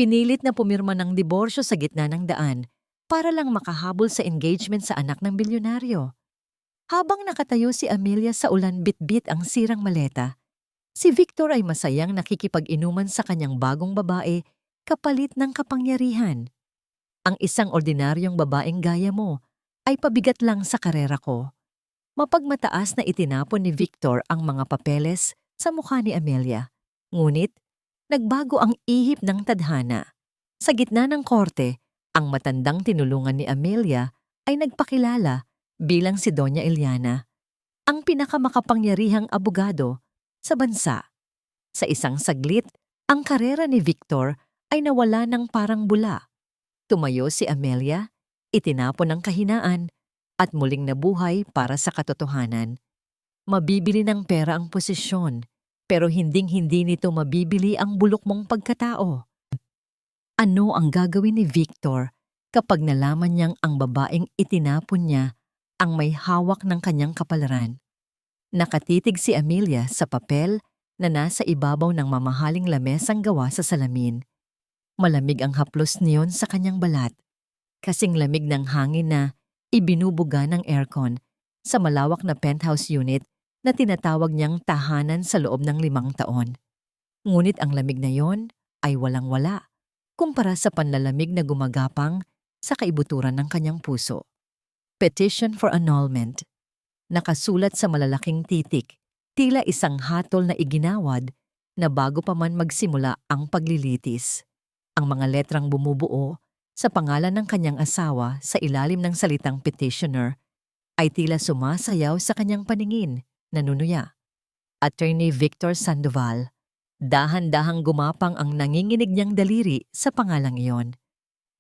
Pinilit na pumirma ng diborsyo sa gitna ng daan para lang makahabol sa engagement sa anak ng bilyonaryo. Habang nakatayo si Amelia sa ulan bitbit ang sirang maleta, si Victor ay masayang nakikipag-inuman sa kanyang bagong babae kapalit ng kapangyarihan. Ang isang ordinaryong babaeng gaya mo ay pabigat lang sa karera ko. Mapagmataas na itinapon ni Victor ang mga papeles sa mukha ni Amelia. Ngunit, nagbago ang ihip ng tadhana. Sa gitna ng korte, ang matandang tinulungan ni Amelia ay nagpakilala bilang si Doña Eliana, ang pinakamakapangyarihang abogado sa bansa. Sa isang saglit, ang karera ni Victor ay nawala ng parang bula. Tumayo si Amelia, itinapon ang kahinaan, at muling nabuhay para sa katotohanan. Mabibili ng pera ang posisyon, pero hinding-hindi nito mabibili ang bulok mong pagkatao. Ano ang gagawin ni Victor kapag nalaman niyang ang babaeng itinapon niya ang may hawak ng kanyang kapalaran? Nakatitig si Amelia sa papel na nasa ibabaw ng mamahaling lamesang gawa sa salamin. Malamig ang haplos niyon sa kanyang balat, kasing lamig ng hangin na ibinubuga ng aircon sa malawak na penthouse unit na tinatawag niyang tahanan sa loob ng 5 taon. Ngunit ang lamig na yon ay walang-wala kumpara sa panlalamig na gumagapang sa kaibuturan ng kanyang puso. Petition for annulment. Nakasulat sa malalaking titik, tila isang hatol na iginawad na bago pa man magsimula ang paglilitis. Ang mga letrang bumubuo sa pangalan ng kanyang asawa sa ilalim ng salitang petitioner ay tila sumasayaw sa kanyang paningin, nanunuya. Attorney Victor Sandoval. Dahan-dahang gumapang ang nanginginig niyang daliri sa pangalang iyon.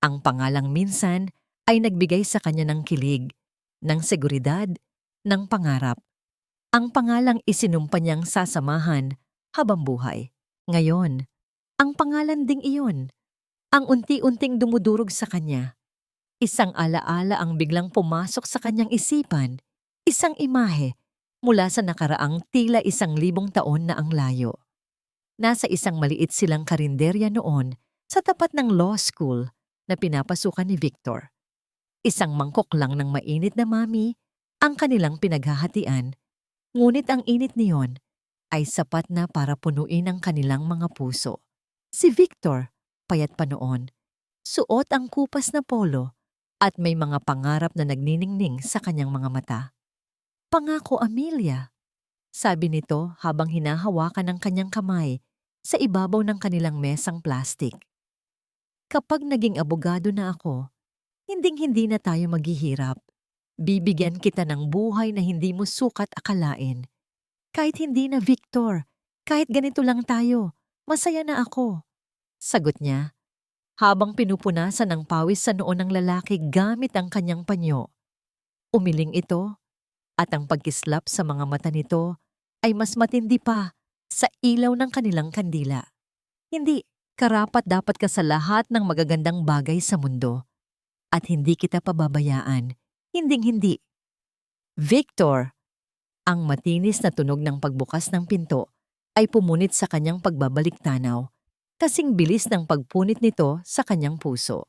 Ang pangalang minsan ay nagbigay sa kanya ng kilig, ng seguridad, ng pangarap. Ang pangalang isinumpa niyang sasamahan habang buhay. Ngayon, ang pangalan ding iyon ang unti-unting dumudurog sa kanya. Isang alaala ang biglang pumasok sa kanyang isipan, isang imahe mula sa nakaraang tila 1,000 taon na ang layo. Nasa isang maliit silang karinderya noon sa tapat ng law school na pinapasukan ni Victor. Isang mangkok lang ng mainit na mami ang kanilang pinaghahatian, ngunit ang init niyon ay sapat na para punuin ang kanilang mga puso. Si Victor, payat pa noon, suot ang kupas na polo at may mga pangarap na nagniningning sa kanyang mga mata. "Pangako, Amelia," sabi nito habang hinahawakan ng kanyang kamay sa ibabaw ng kanilang mesang plastik. "Kapag naging abogado na ako, hinding-hindi na tayo maghihirap. Bibigyan kita ng buhay na hindi mo sukat akalain. Kahit hindi na, Victor, kahit ganito lang tayo, masaya na ako." Sagot niya, habang pinupunasan ng pawis sa noo ng lalaki gamit ang kanyang panyo. Umiling ito, at ang pagkislap sa mga mata nito ay mas matindi pa sa ilaw ng kanilang kandila. "Hindi, karapat dapat ka sa lahat ng magagandang bagay sa mundo. At hindi kita pababayaan. Hinding-hindi." "Victor!" Ang matinis na tunog ng pagbukas ng pinto ay pumunit sa kanyang pagbabalik-tanaw, kasing bilis ng pagpunit nito sa kanyang puso.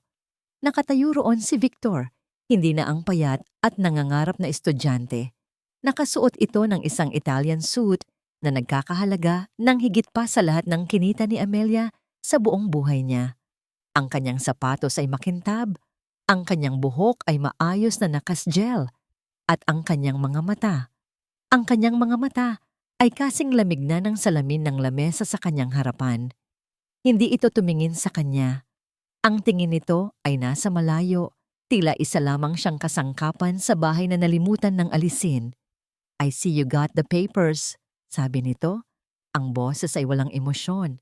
Nakatayo roon si Victor, hindi na ang payat at nangangarap na estudyante. Nakasuot ito ng isang Italian suit na nagkakahalaga ng higit pa sa lahat ng kinita ni Amelia sa buong buhay niya. Ang kanyang sapatos ay makintab, ang kanyang buhok ay maayos na nakasgel, at ang kanyang mga mata ay kasing lamig na ng salamin ng lamesa sa kanyang harapan. Hindi ito tumingin sa kanya. Ang tingin nito ay nasa malayo, tila isa lamang siyang kasangkapan sa bahay na nalimutan ng alisin. "I see you got the papers," sabi nito. Ang boses ay walang emosyon.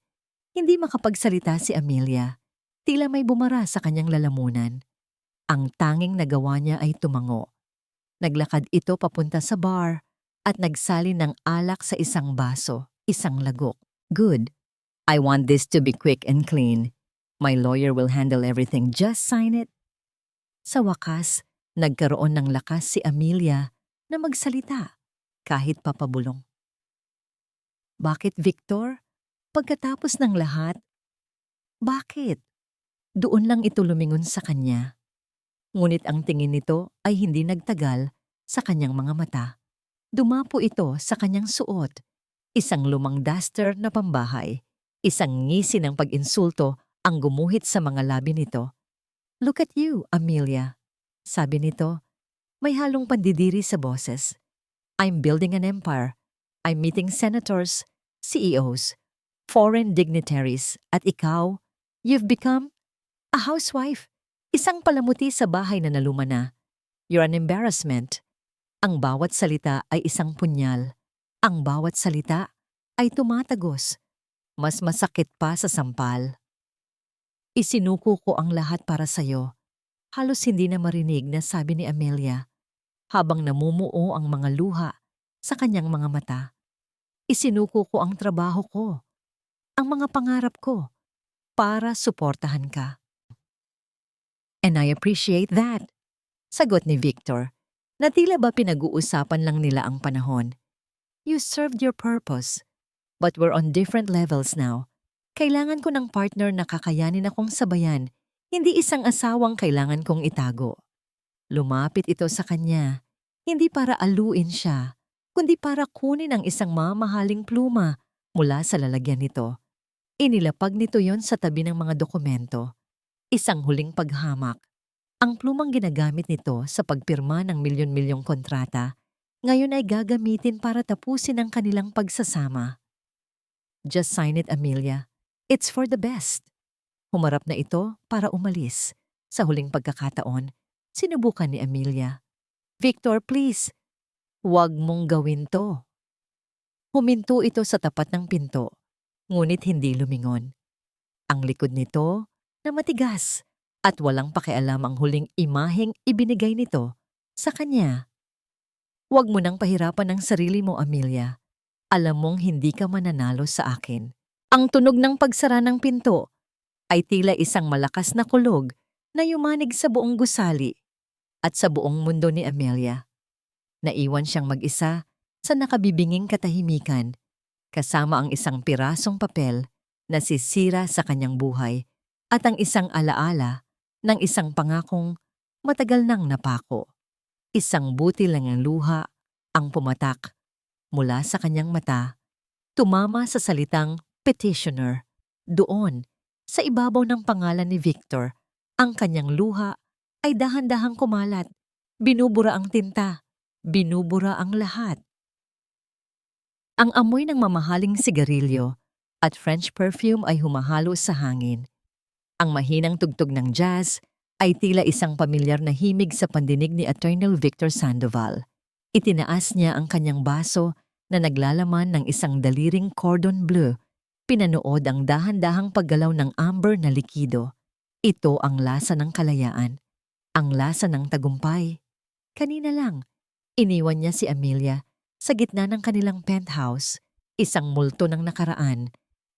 Hindi makapagsalita si Amelia. Tila may bumara sa kanyang lalamunan. Ang tanging nagawa niya ay tumango. Naglakad ito papunta sa bar at nagsalin ng alak sa isang baso, isang lagok. "Good. I want this to be quick and clean. My lawyer will handle everything. Just sign it." Sa wakas, nagkaroon ng lakas si Amelia na magsalita kahit papabulong. "Bakit, Victor? Pagkatapos ng lahat, bakit?" Doon lang ito lumingon sa kanya. Ngunit ang tingin nito ay hindi nagtagal sa kanyang mga mata. Dumapo ito sa kanyang suot. Isang lumang duster na pambahay. Isang ngisi ng pag-insulto ang gumuhit sa mga labi nito. "Look at you, Amelia," sabi nito. May halong pandidiri sa boses. "I'm building an empire. I'm meeting senators, CEOs, foreign dignitaries, at ikaw, you've become a housewife. Isang palamuti sa bahay na naluma na. You're an embarrassment." Ang bawat salita ay isang punyal. Ang bawat salita ay tumatagos. Mas masakit pa sa sampal. "Isinuko ko ang lahat para sa'yo." Halos hindi na marinig na sabi ni Amelia habang namumuo ang mga luha sa kanyang mga mata. "Isinuko ko ang trabaho ko, ang mga pangarap ko, para suportahan ka." "And I appreciate that," sagot ni Victor, na tila ba pinag-uusapan lang nila ang panahon. "You served your purpose, but we're on different levels now. Kailangan ko ng partner na kakayanin akong sabayan, hindi isang asawang kailangan kong itago." Lumapit ito sa kanya, hindi para aluin siya, kundi para kunin ang isang mamahaling pluma mula sa lalagyan nito. Inilapag nito yon sa tabi ng mga dokumento. Isang huling paghamak. Ang plumang ginagamit nito sa pagpirma ng milyon-milyong kontrata, ngayon ay gagamitin para tapusin ang kanilang pagsasama. "Just sign it, Amelia. It's for the best." Humarap na ito para umalis. Sa huling pagkakataon, sinubukan ni Amelia. "Victor, please, huwag mong gawin to." Huminto ito sa tapat ng pinto, ngunit hindi lumingon. Ang likod nito na matigas at walang pakialam ang huling imaheng ibinigay nito sa kanya. "Huwag mo nang pahirapan ang sarili mo, Amelia. Alam mong hindi ka mananalo sa akin." Ang tunog ng pagsara ng pinto ay tila isang malakas na kulog na yumanig sa buong gusali at sa buong mundo ni Amelia. Naiwan siyang mag-isa sa nakabibinging katahimikan, kasama ang isang pirasong papel na sisira sa kanyang buhay at ang isang alaala ng isang pangakong matagal nang napako. Isang butil ng luha ang pumatak mula sa kanyang mata, tumama sa salitang petitioner. Doon, sa ibabaw ng pangalan ni Victor, ang kanyang luha ay dahan-dahang kumalat. Binubura ang tinta, binubura ang lahat. Ang amoy ng mamahaling sigarilyo at French perfume ay humahalo sa hangin. Ang mahinang tugtog ng jazz ay tila isang pamilyar na himig sa pandinig ni Eternal Victor Sandoval. Itinaas niya ang kanyang baso na naglalaman ng isang daliring cordon bleu. Pinanood ang dahan-dahang paggalaw ng amber na likido. Ito ang lasa ng kalayaan, ang lasa ng tagumpay. Kanina lang, iniwan niya si Amelia sa gitna ng kanilang penthouse, isang multo ng nakaraan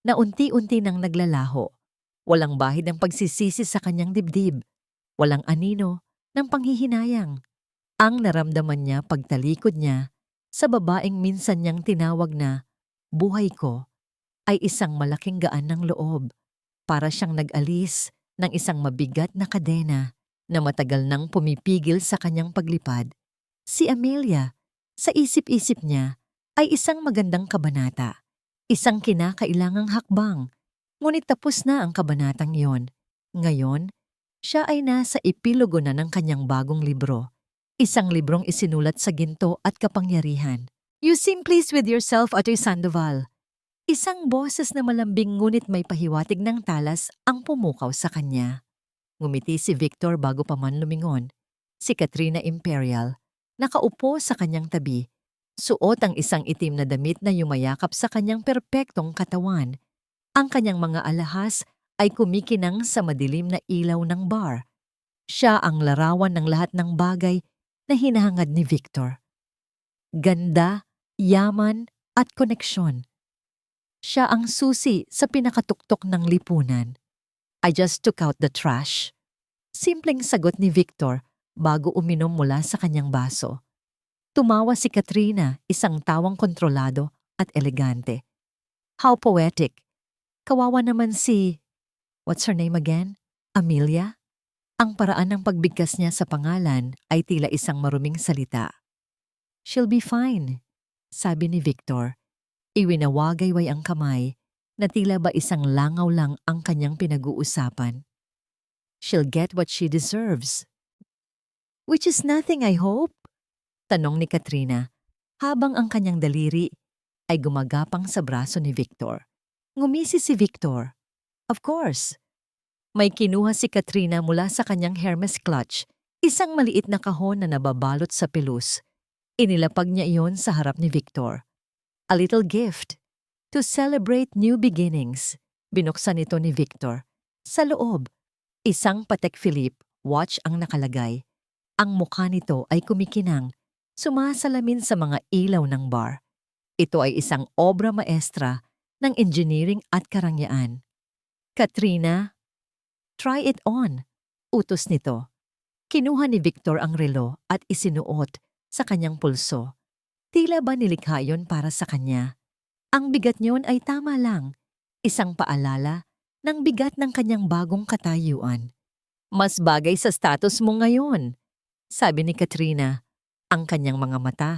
na unti-unti nang naglalaho. Walang bahid ng pagsisisi sa kanyang dibdib, walang anino ng panghihinayang. Ang naramdaman niya pagtalikod niya sa babaeng minsan niyang tinawag na buhay ko ay isang malaking gaan ng loob, para siyang nag-alis ng isang mabigat na kadena na matagal nang pumipigil sa kanyang paglipad. Si Amelia, sa isip-isip niya, ay isang magandang kabanata, isang kinakailangang hakbang, ngunit tapos na ang kabanatang iyon. Ngayon, siya ay nasa epilogo na ng kanyang bagong libro, isang librong isinulat sa ginto at kapangyarihan. "You seem pleased with yourself, Atoy Sandoval." Isang boses na malambing ngunit may pahiwatig ng talas ang pumukaw sa kanya. Ngumiti si Victor bago pa man lumingon. Si Katrina Imperial, nakaupo sa kanyang tabi, suot ang isang itim na damit na yumayakap sa kanyang perpektong katawan. Ang kanyang mga alahas ay kumikinang sa madilim na ilaw ng bar. Siya ang larawan ng lahat ng bagay na hinahangad ni Victor. Ganda, yaman at koneksyon. Siya ang susi sa pinakatuktok ng lipunan. "I just took out the trash." Simpleng sagot ni Victor bago uminom mula sa kanyang baso. Tumawa si Katrina, isang tawang kontrolado at elegante. "How poetic. Kawawa naman si..." What's her name again? Amelia? Ang paraan ng pagbigkas niya sa pangalan ay tila isang maruming salita. She'll be fine, sabi ni Victor. Iwinawagayway ang kamay na tila ba isang langaw lang ang kanyang pinag-uusapan. She'll get what she deserves. Which is nothing, I hope? Tanong ni Katrina habang ang kanyang daliri ay gumagapang sa braso ni Victor. Ngumisi si Victor. Of course. May kinuha si Katrina mula sa kanyang Hermes clutch, isang maliit na kahon na nababalot sa pelus. Inilapag niya iyon sa harap ni Victor. A little gift. To celebrate new beginnings. Binuksan ito ni Victor. Sa loob, isang Patek Philippe watch ang nakalagay. Ang mukha nito ay kumikinang, sumasalamin sa mga ilaw ng bar. Ito ay isang obra maestra ng engineering at karangyaan. Katrina, try it on, utos nito. Kinuha ni Victor ang relo at isinuot sa kanyang pulso. Tila ba nilikha yon para sa kanya? Ang bigat niyon ay tama lang, isang paalala ng bigat ng kanyang bagong katayuan. Mas bagay sa status mo ngayon, sabi ni Katrina. Ang kanyang mga mata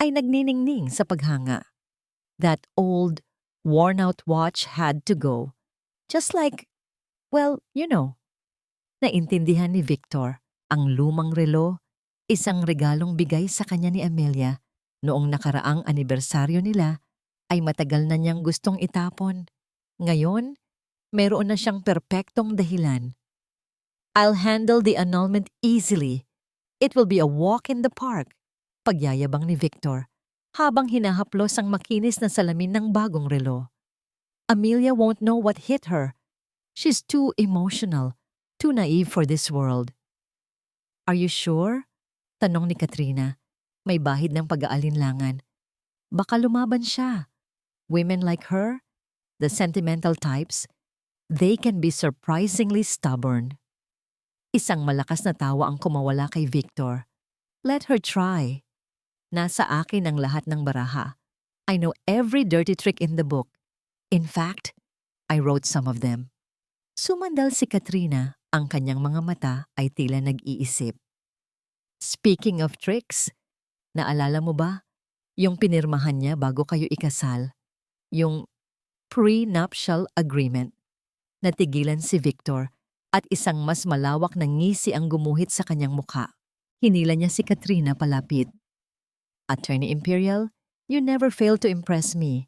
ay nagniningning sa paghanga. That old, worn-out watch had to go. Just like, well, you know. Naintindihan ni Victor ang lumang relo, isang regalong bigay sa kanya ni Amelia noong nakaraang anibersaryo nila ay matagal na niyang gustong itapon. Ngayon, meron na siyang perpektong dahilan. I'll handle the annulment easily. It will be a walk in the park, pagyayabang ni Victor habang hinahaplos ang makinis na salamin ng bagong relo. Amelia won't know what hit her. She's too emotional, too naive for this world. Are you sure? Tanong ni Katrina. May bahid ng pag-aalinlangan. Baka lumaban siya. Women like her, the sentimental types, they can be surprisingly stubborn. Isang malakas na tawa ang kumawala kay Victor. Let her try. Nasa akin ang lahat ng baraha. I know every dirty trick in the book. In fact, I wrote some of them. Sumandal si Katrina, ang kanyang mga mata ay tila nag-iisip. Speaking of tricks, naalala mo ba yung pinirmahan niya bago kayo ikasal? Yung pre-nuptial agreement. Natigilan si Victor at isang mas malawak na ngisi ang gumuhit sa kanyang mukha. Hinila niya si Katrina palapit. Attorney Imperial, you never fail to impress me.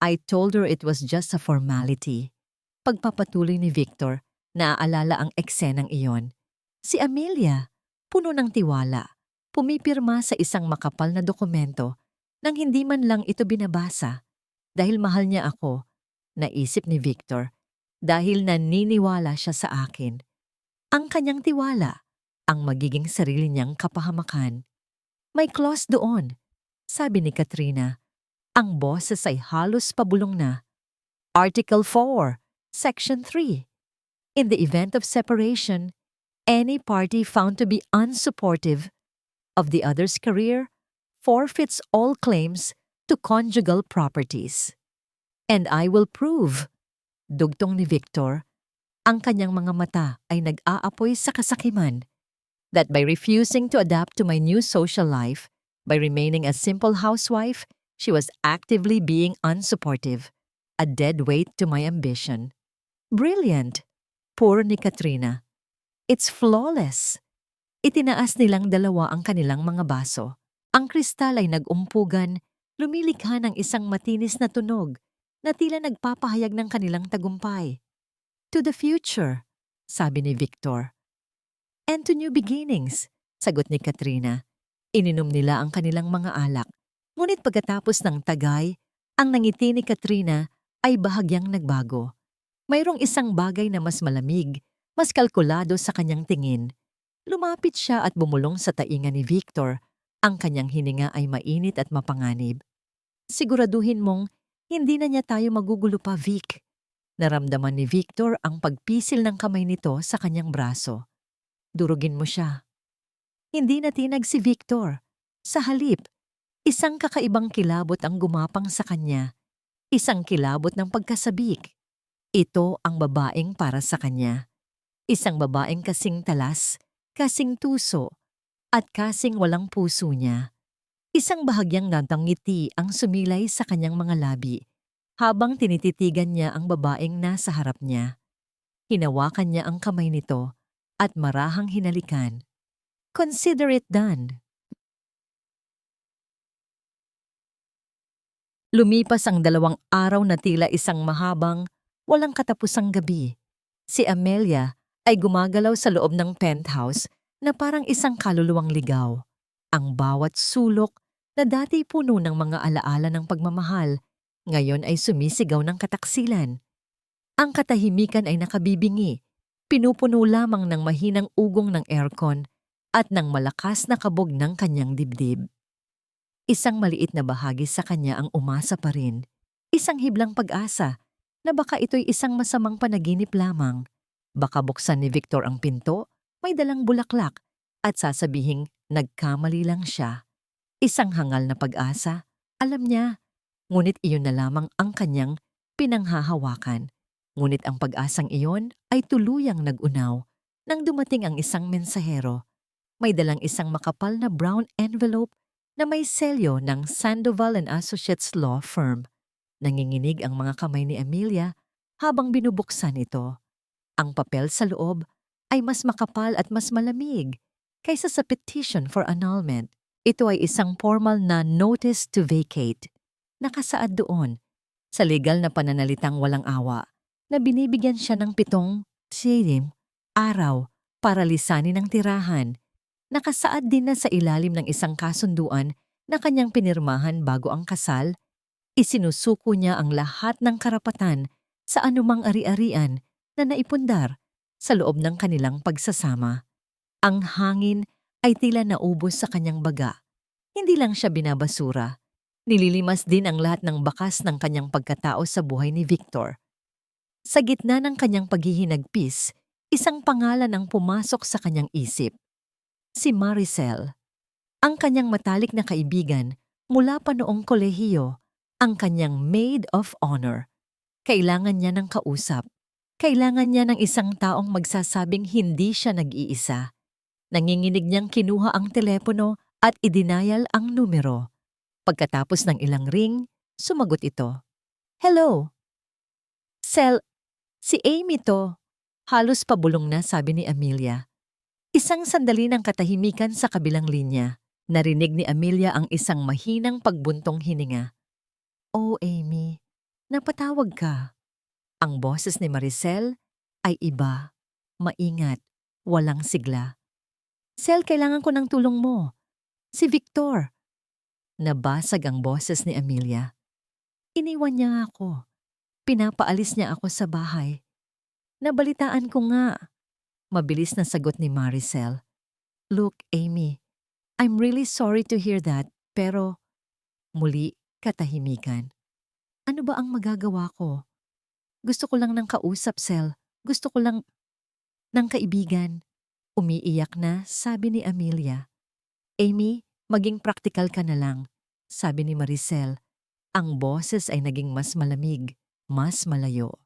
I told her it was just a formality. Pagpapatuloy ni Victor, naaalala ang eksenang iyon. Si Amelia, puno ng tiwala, pumipirma sa isang makapal na dokumento nang hindi man lang ito binabasa. Dahil mahal niya ako, naisip ni Victor, dahil naniniwala siya sa akin. Ang kanyang tiwala, ang magiging sarili niyang kapahamakan. May clause doon, sabi ni Katrina. Ang boses ay halos pabulong na. Article 4, Section 3. In the event of separation, any party found to be unsupportive of the other's career forfeits all claims to conjugal properties. And I will prove, dugtong ni Victor, ang kanyang mga mata ay nag-aapoy sa kasakiman, that by refusing to adapt to my new social life, by remaining a simple housewife, she was actively being unsupportive, a dead weight to my ambition. Brilliant! Puro ni Katrina. It's flawless. Itinaas nilang dalawa ang kanilang mga baso. Ang kristal ay nag-umpugan, lumilikha ng isang matinis na tunog na tila nagpapahayag ng kanilang tagumpay. To the future, sabi ni Victor. And to new beginnings, sagot ni Katrina. Ininom nila ang kanilang mga alak. Ngunit pagkatapos ng tagay, ang nangiti ni Katrina ay bahagyang nagbago. Mayroong isang bagay na mas malamig, mas kalkulado sa kanyang tingin. Lumapit siya at bumulong sa tainga ni Victor. Ang kanyang hininga ay mainit at mapanganib. Siguraduhin mong hindi na niya tayo magugulo pa, Vic. Naramdaman ni Victor ang pagpisil ng kamay nito sa kanyang braso. Durugin mo siya. Hindi natinag si Victor. Sa halip, isang kakaibang kilabot ang gumapang sa kanya. Isang kilabot ng pagkasabik. Ito ang babaeng para sa kanya. Isang babaeng kasing talas, kasing tuso, at kasing walang puso niya. Isang bahagyang ngiti ang sumilay sa kanyang mga labi habang tinititigan niya ang babaeng nasa harap niya. Hinawakan niya ang kamay nito at marahang hinalikan. Consider it done. Lumipas ang 2 araw na tila isang mahabang, walang katapusang gabi. Si Amelia ay gumagalaw sa loob ng penthouse na parang isang kaluluwang ligaw. Ang bawat sulok na dati puno ng mga alaala ng pagmamahal, ngayon ay sumisigaw ng kataksilan. Ang katahimikan ay nakabibingi, pinupuno lamang ng mahinang ugong ng aircon at ng malakas na kabog ng kanyang dibdib. Isang maliit na bahagi sa kanya ang umasa pa rin, isang hiblang pag-asa na baka ito'y isang masamang panaginip lamang. Baka buksan ni Victor ang pinto, may dalang bulaklak at sasabihing nagkamali lang siya. Isang hangal na pag-asa, alam niya, ngunit iyon na lamang ang kanyang pinanghahawakan. Ngunit ang pag-asang iyon ay tuluyang nag-unaw nang dumating ang isang mensahero. May dalang isang makapal na brown envelope na may selyo ng Sandoval and Associates Law Firm. Nanginginig ang mga kamay ni Amelia habang binubuksan ito. Ang papel sa loob ay mas makapal at mas malamig kaysa sa petition for annulment. Ito ay isang formal na notice to vacate. Nakasaad doon, sa legal na pananalitang walang awa, na binibigyan siya ng 7 araw para lisanin ang tirahan. Nakasaad din na sa ilalim ng isang kasunduan na kanyang pinirmahan bago ang kasal, isinusuko niya ang lahat ng karapatan sa anumang ari-arian na naipundar sa loob ng kanilang pagsasama. Ang hangin ay tila naubos sa kanyang baga. Hindi lang siya binabasura. Nililimas din ang lahat ng bakas ng kanyang pagkatao sa buhay ni Victor. Sa gitna ng kanyang paghihinagpis, isang pangalan ang pumasok sa kanyang isip. Si Maricel, ang kanyang matalik na kaibigan mula pa noong kolehiyo, ang kanyang maid of honor. Kailangan niya ng kausap. Kailangan niya ng isang taong magsasabing hindi siya nag-iisa. Nanginginig niyang kinuha ang telepono at idinayal ang numero. Pagkatapos ng ilang ring, sumagot ito. Hello? Sel, si Amy to. Halos pabulong na, sabi ni Amelia. Isang sandali ng katahimikan sa kabilang linya. Narinig ni Amelia ang isang mahinang pagbuntong hininga. Oh, Amy, napatawag ka. Ang boses ni Maricel ay iba, maingat, walang sigla. Sel, kailangan ko ng tulong mo. Si Victor. Nabasag ang boses ni Amelia. Iniwan niya ako. Pinapaalis niya ako sa bahay. Nabalitaan ko nga. Mabilis na sagot ni Maricel. Look, Amy, I'm really sorry to hear that, pero muli katahimikan. Ano ba ang magagawa ko? Gusto ko lang ng kausap, Sel. Gusto ko lang ng kaibigan. Umiiyak na, sabi ni Amelia. Amy, maging praktikal ka na lang, sabi ni Maricel. Ang boses ay naging mas malamig, mas malayo.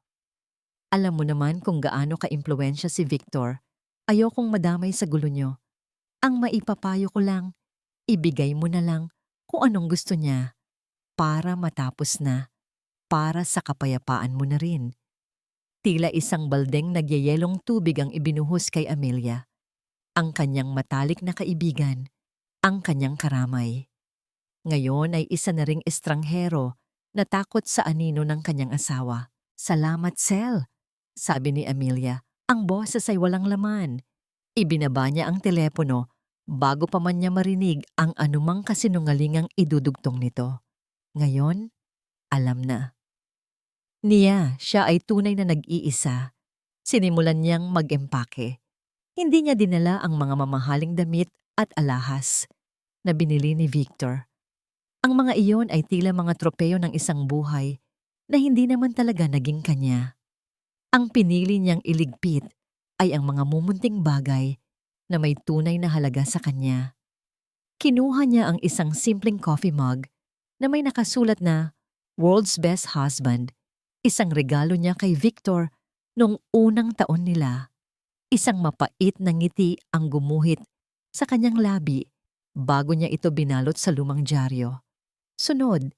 Alam mo naman kung gaano ka-impluwensya si Victor. Ayokong madamay sa gulo niyo. Ang maipapayo ko lang, ibigay mo na lang kung anong gusto niya para matapos na, para sa kapayapaan mo na rin. Tila isang baldeng nagyayelong tubig ang ibinuhos kay Amelia. Ang kanyang matalik na kaibigan, ang kanyang karamay. Ngayon ay isa na ring estranghero na takot sa anino ng kanyang asawa. Salamat, Sel, sabi ni Amelia. Ang boses ay walang laman. Ibinaba niya ang telepono bago pa man niya marinig ang anumang kasinungalingang idudugtong nito. Ngayon, alam na. Siya ay tunay na nag-iisa. Sinimulan niyang mag-empake. Hindi niya dinala ang mga mamahaling damit at alahas na binili ni Victor. Ang mga iyon ay tila mga tropeyo ng isang buhay na hindi naman talaga naging kanya. Ang pinili niyang iligpit ay ang mga mumunting bagay na may tunay na halaga sa kanya. Kinuha niya ang isang simpleng coffee mug na may nakasulat na World's Best Husband, isang regalo niya kay Victor noong unang taon nila. Isang mapait na ngiti ang gumuhit sa kanyang labi bago niya ito binalot sa lumang dyaryo. Sunod,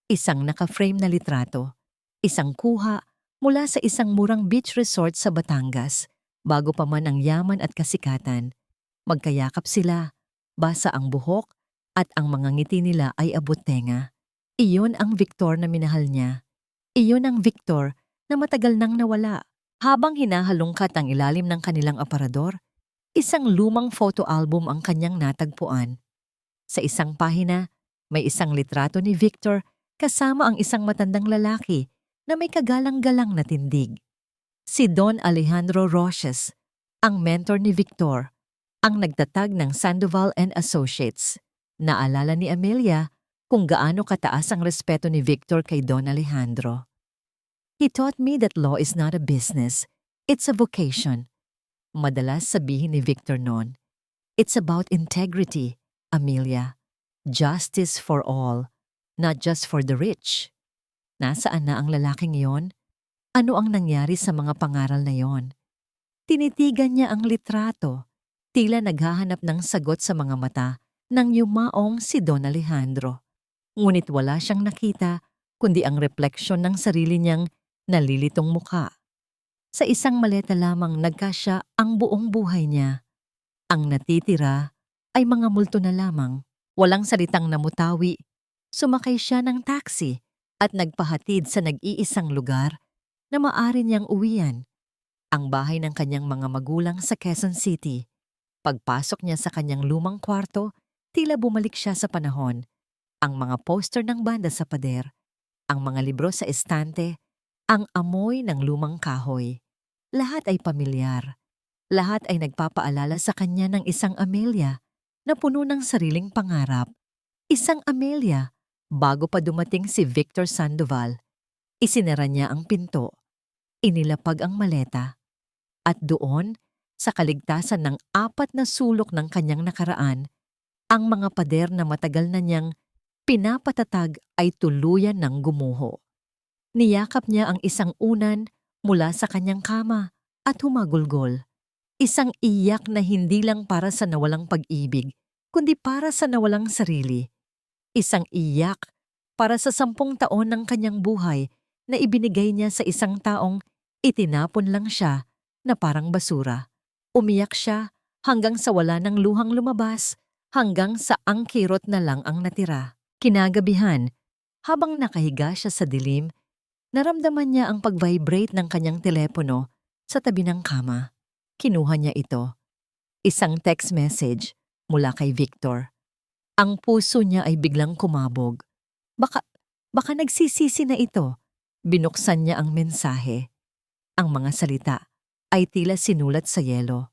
isang naka-frame na litrato, isang kuha mula sa isang murang beach resort sa Batangas, bago pa man ang yaman at kasikatan. Magkayakap sila, basa ang buhok, at ang mga ngiti nila ay abot tenga. Iyon ang Victor na minahal niya. Iyon ang Victor na matagal nang nawala. Habang hinahalungkat ang ilalim ng kanilang aparador, isang lumang photo album ang kanyang natagpuan. Sa isang pahina, may isang litrato ni Victor kasama ang isang matandang lalaki na may kagalang-galang na tindig. Si Don Alejandro Roches, ang mentor ni Victor, ang nagtatag ng Sandoval and Associates. Naalala ni Amelia kung gaano kataas ang respeto ni Victor kay Don Alejandro. He taught me that law is not a business, it's a vocation. Madalas sabihin ni Victor noon, it's about integrity, Amelia. Justice for all, not just for the rich. Nasaan na ang lalaking yon? Ano ang nangyari sa mga pangaral na yon? Tinitigan niya ang litrato, tila naghahanap ng sagot sa mga mata ng yumaong si Don Alejandro. Ngunit wala siyang nakita kundi ang refleksyon ng sarili niyang nalilitong mukha. Sa isang maleta lamang nagkasya ang buong buhay niya. Ang natitira ay mga multo na lamang. Walang salitang namutawi. Sumakay siya ng taxi at nagpahatid sa nag-iisang lugar na maaari niyang uwian. Ang bahay ng kanyang mga magulang sa Quezon City. Pagpasok niya sa kanyang lumang kwarto, tila bumalik siya sa panahon. Ang mga poster ng banda sa pader, ang mga libro sa estante, ang amoy ng lumang kahoy. Lahat ay pamilyar. Lahat ay nagpapaalala sa kanya ng isang Amelia na puno ng sariling pangarap. Isang Amelia bago pa dumating si Victor Sandoval. Isinara niya ang pinto, inilapag ang maleta, at doon, sa kaligtasan ng 4 na sulok ng kanyang nakaraan, ang mga pader na matagal na niyang pinapatatag ay tuluyan ng gumuho. Niyakap niya ang isang unan mula sa kanyang kama at humagulgol. Isang iyak na hindi lang para sa nawalang pag-ibig, kundi para sa nawalang sarili. Isang iyak para sa 10 taon ng kanyang buhay na ibinigay niya sa isang taong itinapon lang siya na parang basura. Umiyak siya hanggang sa wala ng luhang lumabas, hanggang sa ang kirot na lang ang natira. Kinagabihan, habang nakahiga siya sa dilim, naramdaman niya ang pag-vibrate ng kanyang telepono sa tabi ng kama. Kinuha niya ito. Isang text message mula kay Victor. Ang puso niya ay biglang kumabog. Baka nagsisisi na ito. Binuksan niya ang mensahe. Ang mga salita ay tila sinulat sa yelo.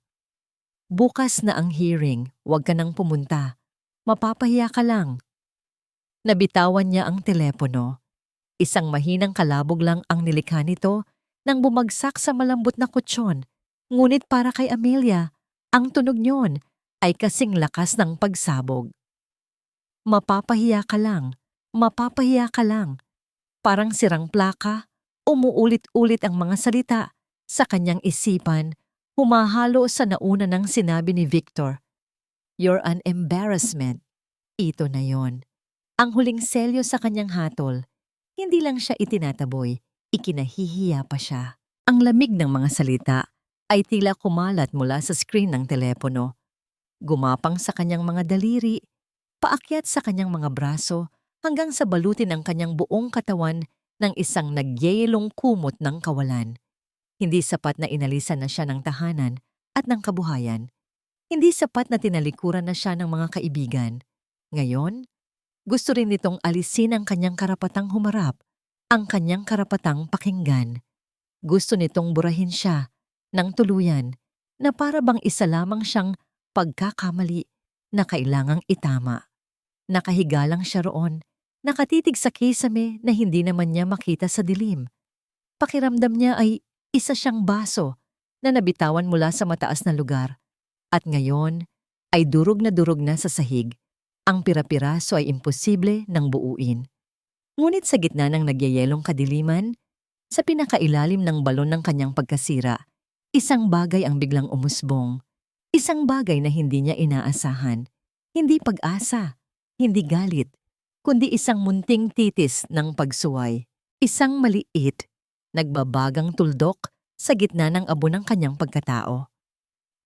Bukas na ang hearing, huwag ka nang pumunta. Mapapahiya ka lang. Nabitawan niya ang telepono. Isang mahinang kalabog lang ang nilikha nito nang bumagsak sa malambot na kutsyon. Ngunit para kay Amelia, ang tunog niyon ay kasing lakas ng pagsabog. Mapapahiya ka lang, mapapahiya ka lang. Parang sirang plaka, umuulit-ulit ang mga salita sa kanyang isipan, humahalo sa nauna ng sinabi ni Victor. You're an embarrassment. Ito na yon. Ang huling selyo sa kanyang hatol. Hindi lang siya itinataboy, ikinahihiya pa siya. Ang lamig ng mga salita ay tila kumalat mula sa screen ng telepono. Gumapang sa kanyang mga daliri, paakyat sa kanyang mga braso hanggang sa balutin ang kanyang buong katawan ng isang nagyeyelong kumot ng kawalan. Hindi sapat na inalisan na siya ng tahanan at ng kabuhayan. Hindi sapat na tinalikuran na siya ng mga kaibigan. Ngayon, gusto rin nitong alisin ang kanyang karapatang humarap, ang kanyang karapatang pakinggan. Gusto nitong burahin siya ng tuluyan na para bang isa lamang siyang pagkakamali na kailangang itama. Nakahiga lang siya roon, nakatitig sa kisame na hindi naman niya makita sa dilim. Pakiramdam niya ay isa siyang baso na nabitawan mula sa mataas na lugar. At ngayon ay durog na sa sahig. Ang pira-piraso ay imposible ng buuin. Ngunit sa gitna ng nagyayelong kadiliman, sa pinakailalim ng balon ng kanyang pagkasira, Isang bagay ang biglang umusbong. Isang bagay na hindi niya inaasahan. Hindi pag-asa, hindi galit, kundi isang munting titis ng pagsuway. Isang maliit, nagbabagang tuldok sa gitna ng abo ng kanyang pagkatao.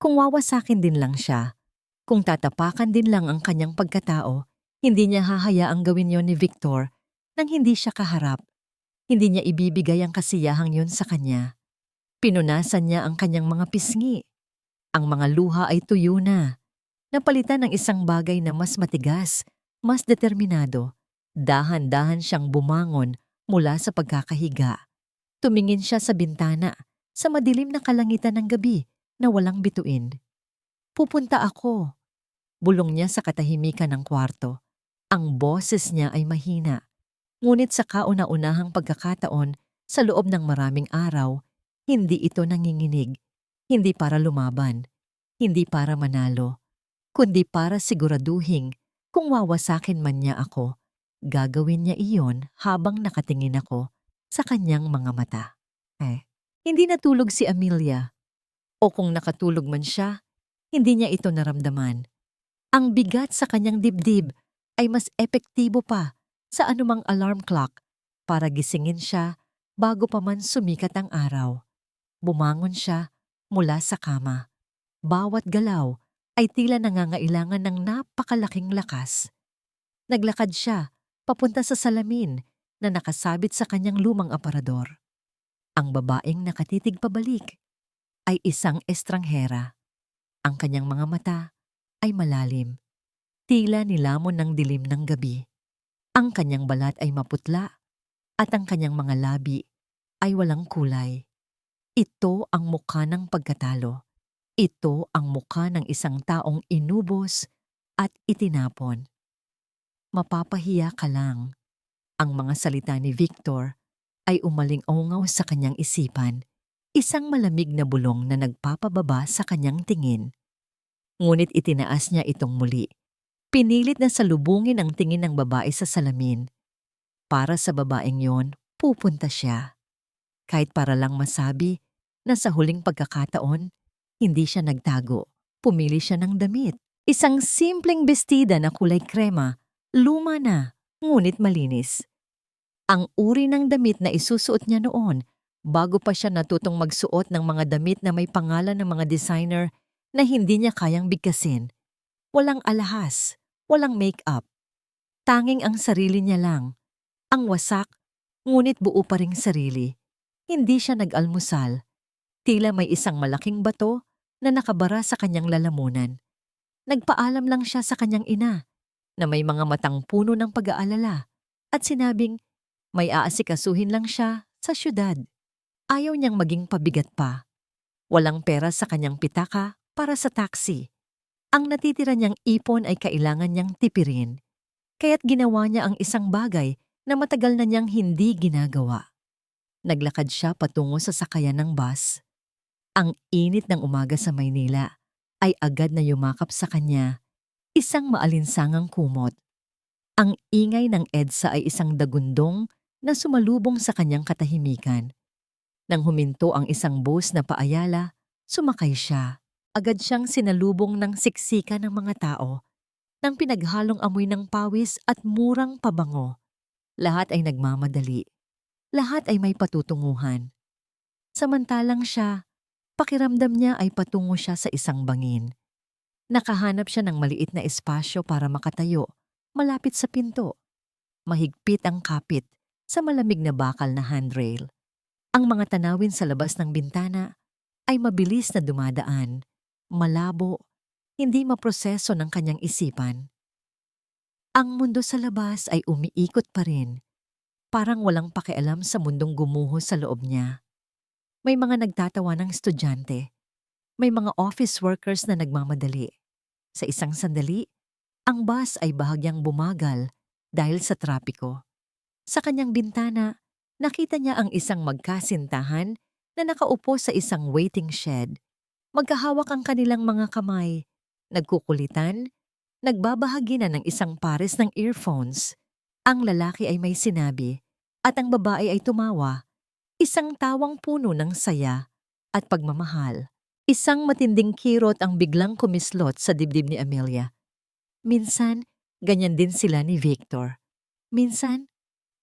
Kung wawasakin din lang siya, kung tatapakan din lang ang kanyang pagkatao, hindi niya hahayaang gawin yon ni Victor nang hindi siya kaharap. Hindi niya ibibigay ang kasiyahang yon sa kanya. Pinunasan niya ang kanyang mga pisngi. Ang mga luha ay tuyo na. Napalitan ng isang bagay na mas matigas, mas determinado. Dahan-dahan siyang bumangon mula sa pagkakahiga. Tumingin siya sa bintana, sa madilim na kalangitan ng gabi na walang bituin. Pupunta ako. Bulong niya sa katahimikan ng kwarto. Ang boses niya ay mahina. Ngunit sa kauna-unahang pagkakataon, sa loob ng maraming araw, hindi ito nanginginig. Hindi para lumaban. Hindi para manalo. Kundi para siguraduhin kung wawasakin man niya ako, gagawin niya iyon habang nakatingin ako sa kanyang mga mata. Hindi natulog si Amelia. O kung nakatulog man siya, hindi niya ito naramdaman. Ang bigat sa kanyang dibdib ay mas epektibo pa sa anumang alarm clock para gisingin siya bago pa man sumikat ang araw. Bumangon siya mula sa kama. Bawat galaw ay tila nangangailangan ng napakalaking lakas. Naglakad siya papunta sa salamin na nakasabit sa kanyang lumang aparador. Ang babaeng nakatitig pabalik ay isang estranghera. Ang kanyang mga mata ay malalim, tila nilamon ng dilim ng gabi. Ang kanyang balat ay maputla at ang kanyang mga labi ay walang kulay. Ito ang mukha ng pagkatalo. Ito ang mukha ng isang taong inubos at itinapon. Mapapahiya ka lang. Ang mga salita ni Victor ay umaling-ungaw sa kanyang isipan. Isang malamig na bulong na nagpapababa sa kanyang tingin. Ngunit itinaas niya itong muli. Pinilit na salubungin ang tingin ng babae sa salamin. Para sa babaeng yon, pupunta siya. Kahit para lang masabi na sa huling pagkakataon, hindi siya nagtago. Pumili siya ng damit. Isang simpleng bestida na kulay krema, luma na, ngunit malinis. Ang uri ng damit na isusuot niya noon bago pa siya natutong magsuot ng mga damit na may pangalan ng mga designer na hindi niya kayang bigkasin. Walang alahas, walang make-up. Tanging ang sarili niya lang. Ang wasak, ngunit buo pa ring sarili. Hindi siya nag-almusal. Tila may isang malaking bato na nakabara sa kanyang lalamunan. Nagpaalam lang siya sa kanyang ina na may mga matang puno ng pag-aalala at sinabing may aasikasuhin lang siya sa syudad. Ayaw niyang maging pabigat pa. Walang pera sa kanyang pitaka para sa taxi. Ang natitira niyang ipon ay kailangan niyang tipirin. Kaya't ginawa niya ang isang bagay na matagal na niyang hindi ginagawa. Naglakad siya patungo sa sakayan ng bus. Ang init ng umaga sa Maynila ay agad na yumakap sa kanya, isang maalinsangang kumot. Ang ingay ng EDSA ay isang dagundong na sumalubong sa kanyang katahimikan. Nang huminto ang isang bus na paayala, sumakay siya. Agad siyang sinalubong ng siksikan ng mga tao, ng pinaghalong amoy ng pawis at murang pabango. Lahat ay nagmamadali. Lahat ay may patutunguhan. Samantalang siya, pakiramdam niya ay patungo siya sa isang bangin. Nakahanap siya ng maliit na espasyo para makatayo, malapit sa pinto. Mahigpit ang kapit sa malamig na bakal na handrail. Ang mga tanawin sa labas ng bintana ay mabilis na dumadaan, malabo, hindi maproseso ng kanyang isipan. Ang mundo sa labas ay umiikot pa rin, parang walang pakialam sa mundong gumuho sa loob niya. May mga nagtatawa ng estudyante, may mga office workers na nagmamadali. Sa isang sandali, ang bus ay bahagyang bumagal dahil sa trapiko. Sa kanyang bintana, nakita niya ang isang magkasintahan na nakaupo sa isang waiting shed. Magkahawak ang kanilang mga kamay, nagkukulitan, nagbabahagi na ng isang pares ng earphones. Ang lalaki ay may sinabi at ang babae ay tumawa, isang tawang puno ng saya at pagmamahal. Isang matinding kirot ang biglang kumislot sa dibdib ni Amelia. Minsan, ganyan din sila ni Victor. Minsan,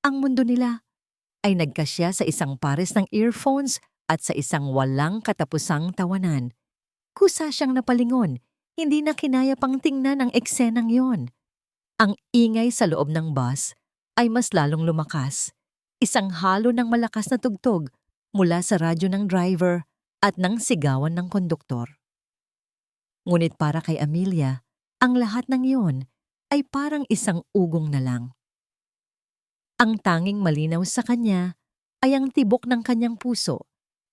ang mundo nila ay nagkasya sa isang pares ng earphones at sa isang walang katapusang tawanan. Kusa siyang napalingon, hindi na kinaya pang tingnan ang eksenang yon. Ang ingay sa loob ng bus ay mas lalong lumakas. Isang halo ng malakas na tugtog mula sa radyo ng driver at ng sigawan ng konduktor. Ngunit para kay Amelia, ang lahat ng iyon ay parang isang ugong na lang. Ang tanging malinaw sa kanya ay ang tibok ng kanyang puso,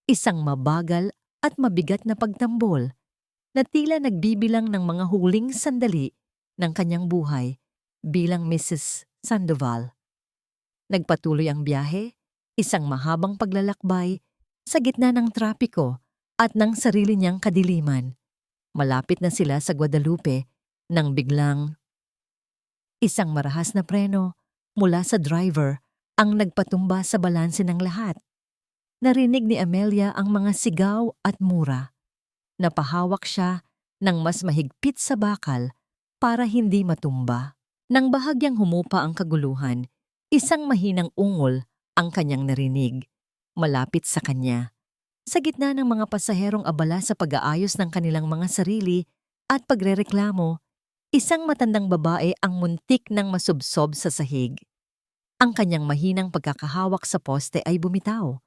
isang mabagal at mabigat na pagtambol na tila nagbibilang ng mga huling sandali ng kanyang buhay bilang Mrs. Sandoval. Nagpatuloy ang biyahe, isang mahabang paglalakbay sa gitna ng trapiko at ng sarili niyang kadiliman. Malapit na sila sa Guadalupe nang biglang isang marahas na preno mula sa driver ang nagpatumba sa balanse ng lahat. Narinig ni Amelia ang mga sigaw at mura. Napahawak siya ng mas mahigpit sa bakal para hindi matumba. Nang bahagyang humupa ang kaguluhan, isang mahinang ungol ang kanyang narinig, malapit sa kanya. Sa gitna ng mga pasaherong abala sa pag-aayos ng kanilang mga sarili at pagrereklamo, isang matandang babae ang muntik ng masubsob sa sahig. Ang kanyang mahinang pagkakahawak sa poste ay bumitaw.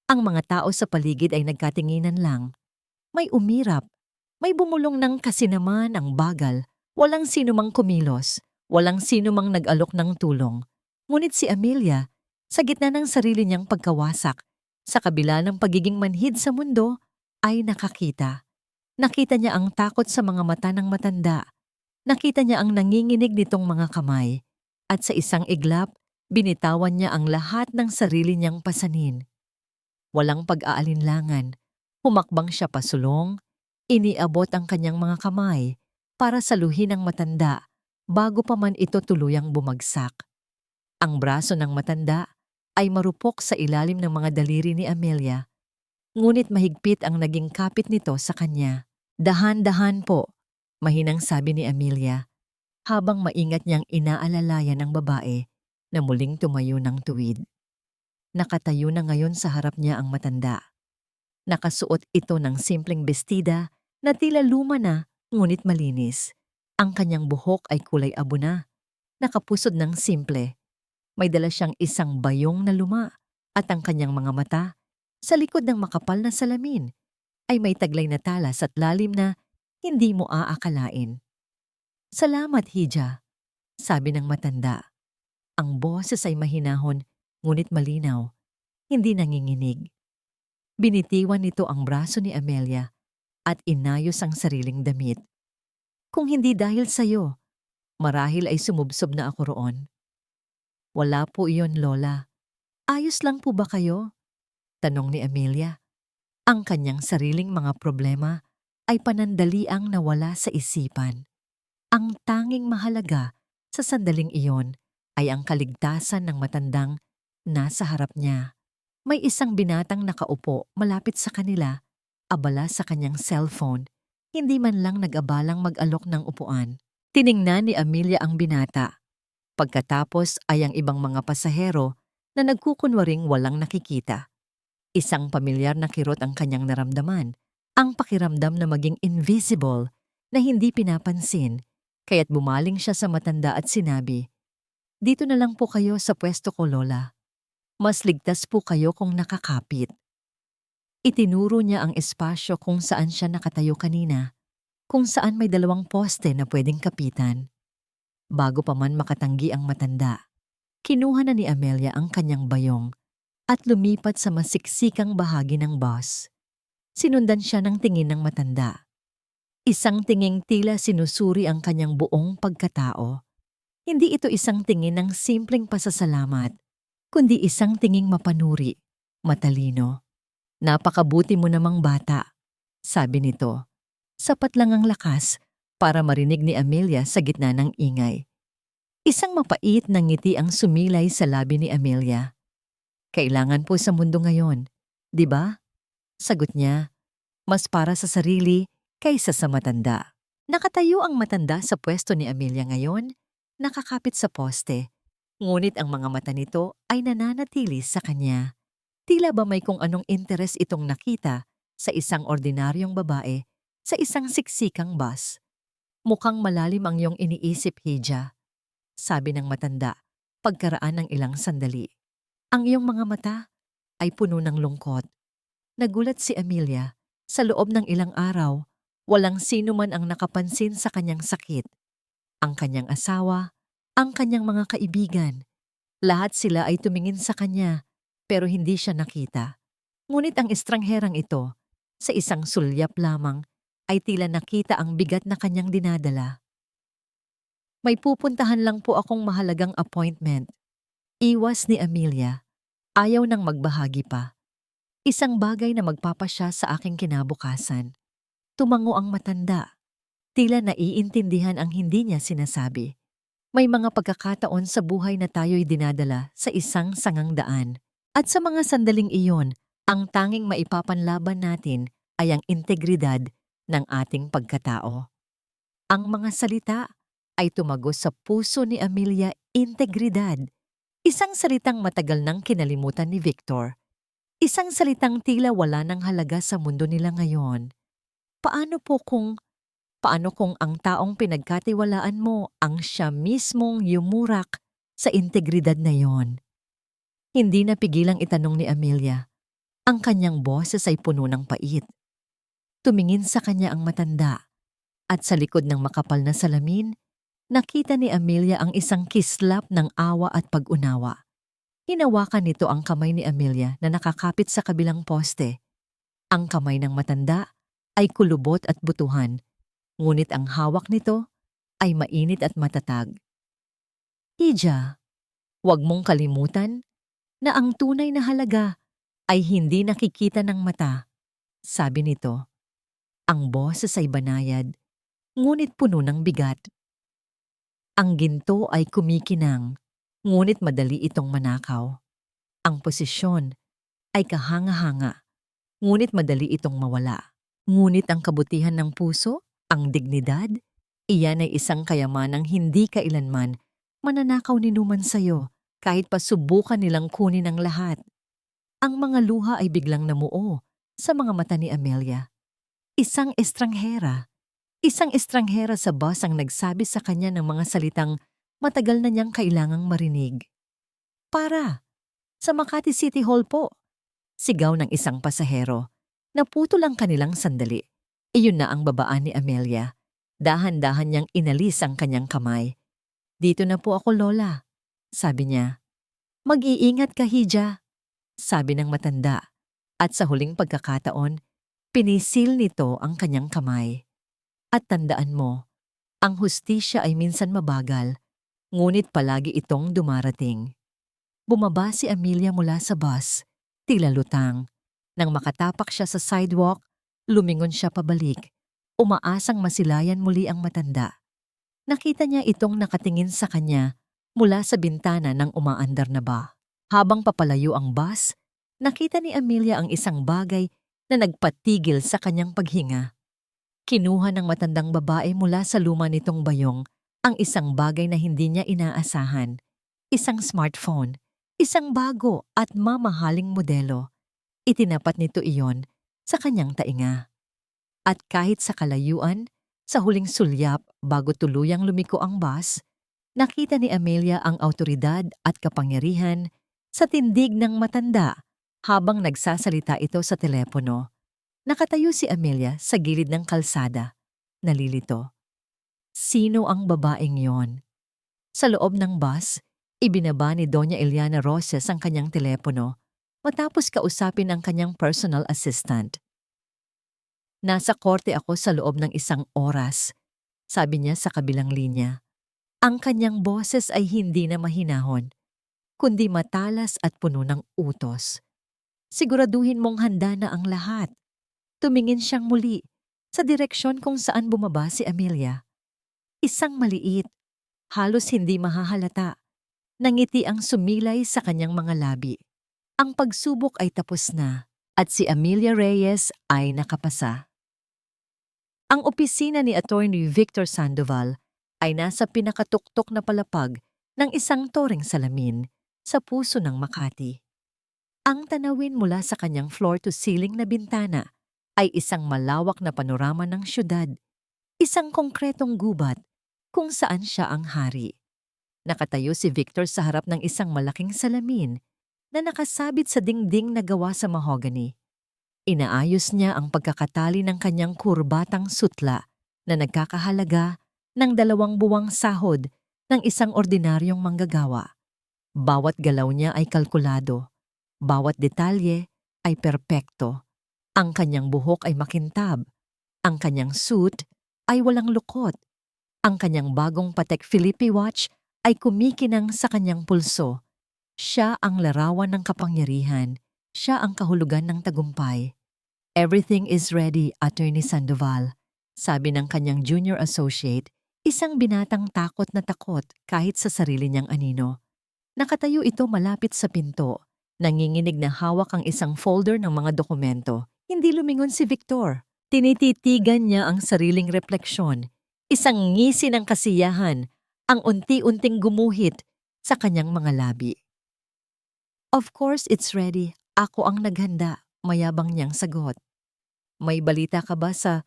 Ang mga tao sa paligid ay nagkatinginan lang. May umirap, may bumulong ng kasinaman ang bagal, walang sinumang kumilos, walang sinumang nag-alok ng tulong. Ngunit si Amelia, sa gitna ng sarili niyang pagkawasak, sa kabila ng pagiging manhid sa mundo, ay nakakita. Nakita niya ang takot sa mga mata ng matanda. Nakita niya ang nanginginig nitong mga kamay. At sa isang iglap, binitawan niya ang lahat ng sarili niyang pasanin. Walang pag-aalinlangan. Humakbang siya pasulong, iniabot ang kanyang mga kamay para saluhin ang matanda bago pa man ito tuluyang bumagsak. Ang braso ng matanda ay marupok sa ilalim ng mga daliri ni Amelia, ngunit mahigpit ang naging kapit nito sa kanya. Dahan-dahan po, mahinang sabi ni Amelia, habang maingat niyang inaalalayan ang babae na muling tumayo ng tuwid. Nakatayo na ngayon sa harap niya ang matanda. Nakasuot ito ng simpleng bestida na tila luma na ngunit malinis. Ang kanyang buhok ay kulay abo na, nakapusod ng simple. May dala siyang isang bayong na luma at ang kanyang mga mata, sa likod ng makapal na salamin, ay may taglay na talas at lalim na hindi mo aakalain. Salamat, Hija, sabi ng matanda. Ang boses ay mahinahon ngunit malinaw, hindi nanginginig. Binitiwan nito ang braso ni Amelia at inayos ang sariling damit. Kung hindi dahil sa'yo, marahil ay sumubsob na ako roon. Wala po iyon, Lola. Ayos lang po ba kayo? Tanong ni Amelia. Ang kanyang sariling mga problema ay panandaliang nawala sa isipan. Ang tanging mahalaga sa sandaling iyon ay ang kaligtasan ng matandang nasa harap niya. May isang binatang nakaupo malapit sa kanila, abala sa kanyang cellphone, hindi man lang nag-abalang mag-alok ng upuan. Tiningnan ni Amelia ang binata. Pagkatapos ay ang ibang mga pasahero na nagkukunwaring walang nakikita. Isang pamilyar na kirot ang kanyang naramdaman, ang pakiramdam na maging invisible, na hindi pinapansin, kaya't bumaling siya sa matanda at sinabi, "Dito na lang po kayo sa pwesto ko, Lola. Mas ligtas po kayo kung nakakapit." Itinuro niya ang espasyo kung saan siya nakatayo kanina, kung saan may 2 poste na pwedeng kapitan. Bago pa man makatanggi ang matanda, kinuha na ni Amelia ang kanyang bayong at lumipat sa masiksikang bahagi ng bus. Sinundan siya ng tingin ng matanda. Isang tinging tila sinusuri ang kanyang buong pagkatao. Hindi ito isang tingin ng simpleng pasasalamat, kundi isang tinging mapanuri, matalino. "Napakabuti mo namang bata," sabi nito. Sapat lang ang lakas para marinig ni Amelia sa gitna ng ingay. Isang mapait na ngiti ang sumilay sa labi ni Amelia. "Kailangan po sa mundo ngayon, di ba? Sagot niya, mas para sa sarili kaysa sa matanda. Nakatayo ang matanda sa pwesto ni Amelia ngayon, nakakapit sa poste. Ngunit ang mga mata nito ay nananatili sa kanya. Tila ba may kung anong interes itong nakita sa isang ordinaryong babae sa isang siksikang bus. Mukhang malalim ang iyong iniisip, Hija, sabi ng matanda pagkaraan ng ilang sandali. Ang iyong mga mata ay puno ng lungkot. Nagulat si Amelia. Sa loob ng ilang araw, walang sino man ang nakapansin sa kanyang sakit. Ang kanyang asawa, ang kanyang mga kaibigan. Lahat sila ay tumingin sa kanya, pero hindi siya nakita. Ngunit ang estrangherang ito, sa isang sulyap lamang, ay tila nakita ang bigat na kanyang dinadala. May pupuntahan lang po akong mahalagang appointment. Iwas ni Amelia. Ayaw nang magbahagi pa. Isang bagay na magpapasya sa aking kinabukasan. Tumango ang matanda. Tila naiintindihan ang hindi niya sinasabi. May mga pagkakataon sa buhay na tayo'y dinadala sa isang sangang daan. At sa mga sandaling iyon, ang tanging maipapanlaban natin ay ang integridad ng ating pagkatao. Ang mga salita ay tumagos sa puso ni Amelia, integridad. Isang salitang matagal nang kinalimutan ni Victor. Isang salitang tila wala ng halaga sa mundo nila ngayon. Paano kung ang taong pinagkatiwalaan mo ang siya mismong yumurak sa integridad na yon? Hindi napigilang itanong ni Amelia. Ang kanyang boses ay puno ng pait. Tumingin sa kanya ang matanda, at sa likod ng makapal na salamin, nakita ni Amelia ang isang kislap ng awa at pag-unawa. Hinawakan nito ang kamay ni Amelia na nakakapit sa kabilang poste. Ang kamay ng matanda ay kulubot at butuhan, ngunit ang hawak nito ay mainit at matatag. Hija, huwag mong kalimutan na ang tunay na halaga ay hindi nakikita ng mata, sabi nito. Ang boses ay banayad, ngunit puno ng bigat. Ang ginto ay kumikinang, ngunit madali itong manakaw. Ang posisyon ay kahanga-hanga, ngunit madali itong mawala. Ngunit ang kabutihan ng puso, ang dignidad, iyan ay isang kayamanang hindi kailanman mananakaw ni numan sa'yo kahit pa subukan nilang kunin ang lahat. Ang mga luha ay biglang namuo sa mga mata ni Amelia. Isang estanghera sa bus ang nagsabi sa kanya ng mga salitang matagal na niyang kailangang marinig. Para! Sa Makati City Hall po! Sigaw ng isang pasahero. Naputol ang kanilang sandali. Iyon na ang babaan ni Amelia. Dahan-dahan niyang inalis ang kanyang kamay. Dito na po ako, Lola, sabi niya. Mag-iingat ka, Hija, sabi ng matanda. At sa huling pagkakataon, pinisil nito ang kanyang kamay. At tandaan mo, ang hustisya ay minsan mabagal, ngunit palagi itong dumarating. Bumaba si Amelia mula sa bus, tila lutang. Nang makatapak siya sa sidewalk, lumingon siya pabalik, umaasang masilayan muli ang matanda. Nakita niya itong nakatingin sa kanya mula sa bintana ng umaandar na ba. Habang papalayo ang bus, nakita ni Amelia ang isang bagay na nagpatigil sa kanyang paghinga. Kinuha ng matandang babae mula sa luma nitong bayong ang isang bagay na hindi niya inaasahan. Isang smartphone, isang bago at mamahaling modelo. Itinapat nito iyon sa kanyang tainga. At kahit sa kalayuan, sa huling sulyap bago tuluyang lumiko ang bus, nakita ni Amelia ang awtoridad at kapangyarihan sa tindig ng matanda habang nagsasalita ito sa telepono. Nakatayo si Amelia sa gilid ng kalsada, nalilito. Sino ang babaeng yon? Sa loob ng bus, ibinaba ni Doña Eliana Roses ang kanyang telepono matapos kausapin ang kanyang personal assistant. Nasa korte ako sa loob ng 1 oras, sabi niya sa kabilang linya. Ang kanyang boses ay hindi na mahinahon, kundi matalas at puno ng utos. Siguraduhin mong handa na ang lahat. Tumingin siyang muli sa direksyon kung saan bumaba si Amelia. Isang maliit, halos hindi mahahalata, na ngiti ang sumilay sa kanyang mga labi. Ang pagsubok ay tapos na. at si Amelia Reyes ay nakapasa. Ang opisina ni Attorney Victor Sandoval ay nasa pinakatuktok na palapag ng isang toreng salamin sa puso ng Makati. Ang tanawin mula sa kanyang floor-to-ceiling na bintana ay isang malawak na panorama ng syudad, isang konkretong gubat kung saan siya ang hari. Nakatayo si Victor sa harap ng isang malaking salamin na nakasabit sa dingding na gawa sa mahogany. Inaayos niya ang pagkakatali ng kanyang kurbatang sutla na nagkakahalaga ng 2 buwang sahod ng isang ordinaryong manggagawa. Bawat galaw niya ay kalkulado. Bawat detalye ay perpekto. Ang kanyang buhok ay makintab. Ang kanyang suit ay walang lukot. Ang kanyang bagong Patek Philippe watch ay kumikinang sa kanyang pulso. Siya ang larawan ng kapangyarihan. Siya ang kahulugan ng tagumpay. Everything is ready, Attorney Sandoval, sabi ng kanyang junior associate, isang binatang takot na takot kahit sa sarili niyang anino. Nakatayo ito malapit sa pinto, nanginginig na hawak ang isang folder ng mga dokumento. Hindi lumingon si Victor. Tinititigan niya ang sariling refleksyon, isang ngisi ng kasiyahan, ang unti-unting gumuhit sa kanyang mga labi. Of course it's ready. Ako ang naghanda, mayabang niyang sagot. May balita ka ba sa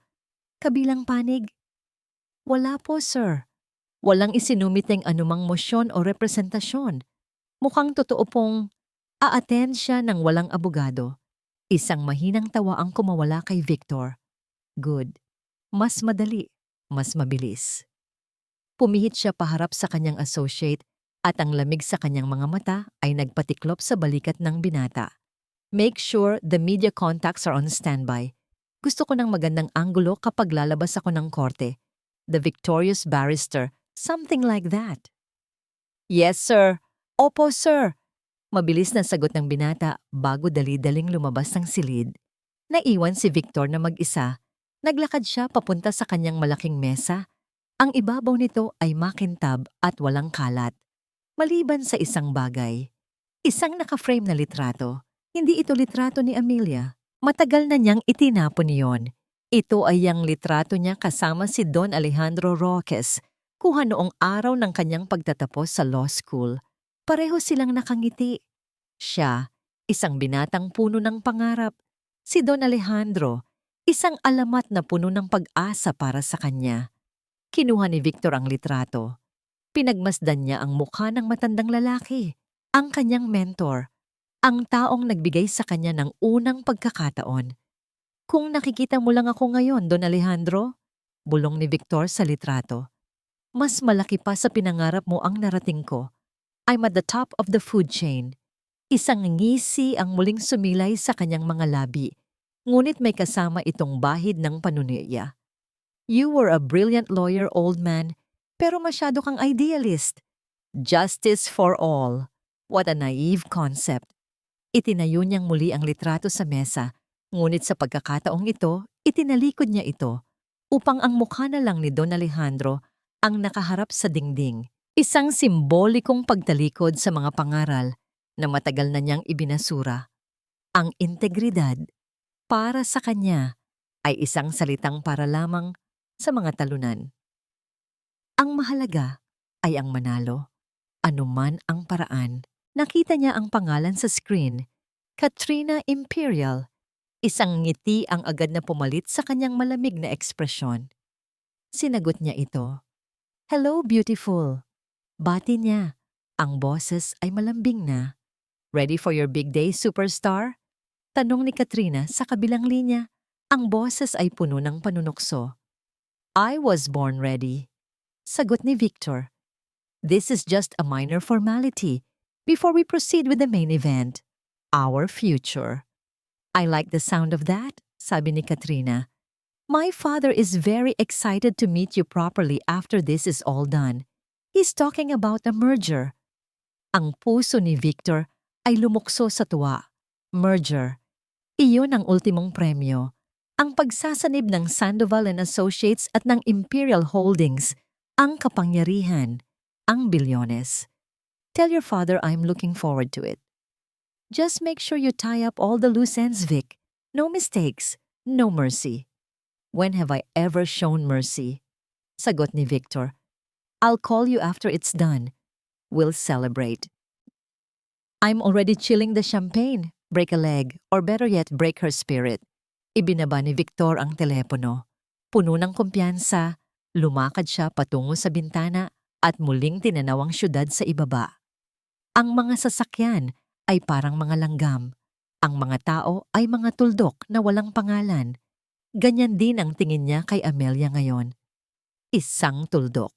kabilang panig? Wala po, sir. Walang isinumiting anumang mosyon o representasyon. Mukhang totoo pong a-attend siya ng walang abogado. Isang mahinang tawa ang kumawala kay Victor. Good. Mas madali, mas mabilis. Pumihit siya paharap sa kanyang associate at ang lamig sa kanyang mga mata ay nagpatiklop sa balikat ng binata. Make sure the media contacts are on standby. Gusto ko ng magandang anggulo kapag lalabas ako ng korte. The victorious barrister, something like that. Yes, sir. Opo, sir. Mabilis na sagot ng binata bago dali-daling lumabas ng silid. Naiwan si Victor na mag-isa. Naglakad siya papunta sa kanyang malaking mesa. Ang ibabaw nito ay makintab at walang kalat. Maliban sa isang bagay. Isang naka-frame na litrato. Hindi ito litrato ni Amelia. Matagal na niyang itinapon iyon. Ito ay ang litrato niya kasama si Don Alejandro Roques, kuha noong araw ng kanyang pagtatapos sa law school. Pareho silang nakangiti. Siya, isang binatang puno ng pangarap. Si Don Alejandro, isang alamat na puno ng pag-asa para sa kanya. Kinuha ni Victor ang litrato. Pinagmasdan niya ang mukha ng matandang lalaki, ang kanyang mentor, ang taong nagbigay sa kanya ng unang pagkakataon. Kung nakikita mo lang ako ngayon, Don Alejandro, bulong ni Victor sa litrato. Mas malaki pa sa pinangarap mo ang narating ko. I'm at the top of the food chain. Isang ngisi ang muling sumilay sa kanyang mga labi, ngunit may kasama itong bahid ng panunirya. You were a brilliant lawyer, old man, pero masyado kang idealist. Justice for all. What a naive concept. Itinayo niyang muli ang litrato sa mesa, ngunit sa pagkakataong ito, itinalikod niya ito, upang ang mukha na lang ni Don Alejandro ang nakaharap sa dingding. Isang simbolikong pagtalikod sa mga pangaral na matagal na niyang ibinasura. Ang integridad, para sa kanya, ay isang salitang para lamang sa mga talunan. Ang mahalaga ay ang manalo. Anuman ang paraan. Nakita niya ang pangalan sa screen, Katrina Imperial. Isang ngiti ang agad na pumalit sa kanyang malamig na ekspresyon. Sinagot niya ito. Hello, beautiful. Bati niya. Ang boses ay malambing na. Ready for your big day, superstar? Tanong ni Katrina sa kabilang linya. Ang boses ay puno ng panunukso. I was born ready. Sagot ni Victor. This is just a minor formality before we proceed with the main event, our future. I like the sound of that, sabi ni Katrina. My father is very excited to meet you properly after this is all done. He's talking about a merger. Ang puso ni Victor ay lumukso sa tuwa. Merger. Iyon ang ultimong premyo. Ang pagsasanib ng Sandoval and Associates at ng Imperial Holdings, ang kapangyarihan, ang bilyones. Tell your father I'm looking forward to it. Just make sure you tie up all the loose ends, Vic. No mistakes, no mercy. When have I ever shown mercy? Sagot ni Victor. I'll call you after it's done. We'll celebrate. I'm already chilling the champagne. Break a leg, or better yet, break her spirit. Ibinaba ni Victor ang telepono. Puno ng kumpiyansa, lumakad siya patungo sa bintana at muling tinanaw ang syudad sa ibaba. Ang mga sasakyan ay parang mga langgam. Ang mga tao ay mga tuldok na walang pangalan. Ganyan din ang tingin niya kay Amelia ngayon. Isang tuldok.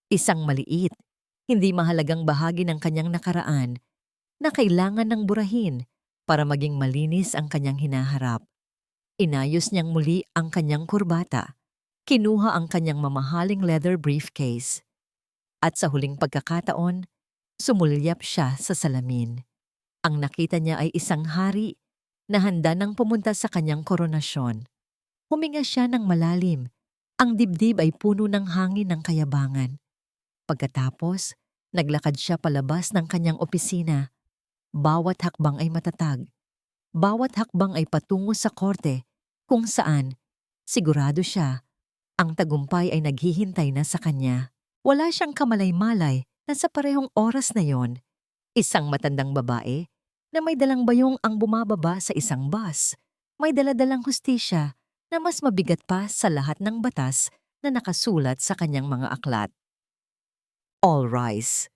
Isang maliit, hindi mahalagang bahagi ng kanyang nakaraan na kailangan ng burahin para maging malinis ang kanyang hinaharap. Inayos niyang muli ang kanyang kurbata. Kinuha ang kanyang mamahaling leather briefcase. At sa huling pagkakataon, sumulyap siya sa salamin. Ang nakita niya ay isang hari na handa nang pumunta sa kanyang koronasyon. Huminga siya ng malalim. Ang dibdib ay puno ng hangin ng kayabangan. Pagkatapos, naglakad siya palabas ng kanyang opisina. Bawat hakbang ay matatag. Bawat hakbang ay patungo sa korte kung saan, sigurado siya, ang tagumpay ay naghihintay na sa kanya. Wala siyang kamalay-malay na sa parehong oras na yon, isang matandang babae na may dalang bayong ang bumababa sa isang bus. May daladalang hustisya na mas mabigat pa sa lahat ng batas na nakasulat sa kanyang mga aklat. All rise.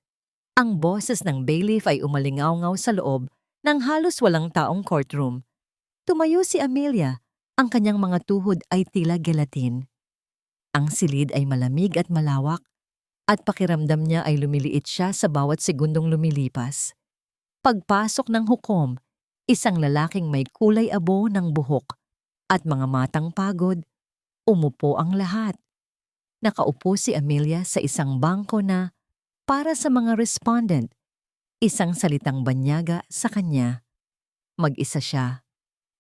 Ang boses ng bailiff ay umalingaw-ngaw sa loob ng halos walang taong courtroom. Tumayo si Amelia, ang kanyang mga tuhod ay tila gelatin. Ang silid ay malamig at malawak at pakiramdam niya ay lumiliit siya sa bawat segundong lumilipas. Pagpasok ng hukom, isang lalaking may kulay abo ng buhok at mga matang pagod, umupo ang lahat. Nakaupo si Amelia sa isang bangko na para sa mga respondent, isang salitang banyaga sa kanya. Mag-isa siya.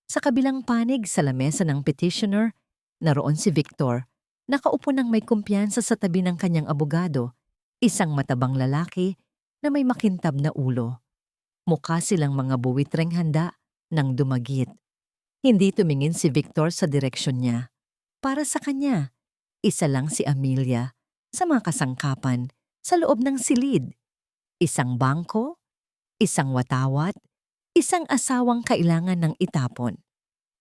Sa kabilang panig sa lamesa ng petitioner, naroon si Victor, nakaupo ng may kumpiyansa sa tabi ng kanyang abogado, isang matabang lalaki na may makintab na ulo. Mukha silang mga buwitreng handa nang dumagit. Hindi tumingin si Victor sa direksyon niya. Para sa kanya, isa lang si Amelia sa mga kasangkapan sa loob ng silid. Isang bangko, isang watawat, isang asawang kailangan ng itapon.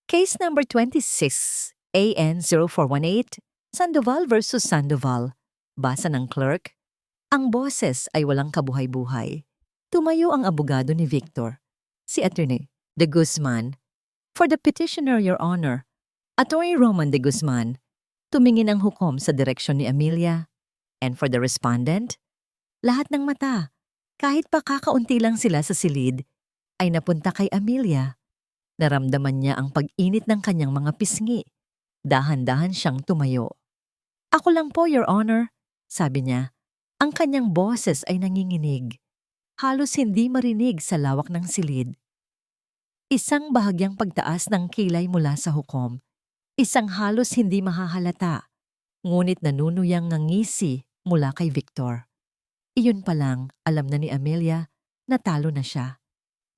Case number 26, AN0418, Sandoval versus Sandoval. Basa ng clerk. Ang boses ay walang kabuhay-buhay. Tumayo ang abogado ni Victor, si Attorney De Guzman. For the petitioner, Your Honor, Attorney Roman De Guzman. Tumingin ang hukom sa direksyon ni Amelia. And for the respondent, lahat ng mata, kahit pa kakaunti lang sila sa silid, ay napunta kay Amelia. Naramdaman niya ang pag-init ng kanyang mga pisngi. Dahan-dahan siyang tumayo. Ako lang po, Your Honor, sabi niya. Ang kanyang boses ay nanginginig. Halos hindi marinig sa lawak ng silid. Isang bahagyang pagtaas ng kilay mula sa hukom. Isang halos hindi mahahalata, ngunit nanunuyang ngangisi mula kay Victor. Iyon pa lang, alam na ni Amelia na talo na siya.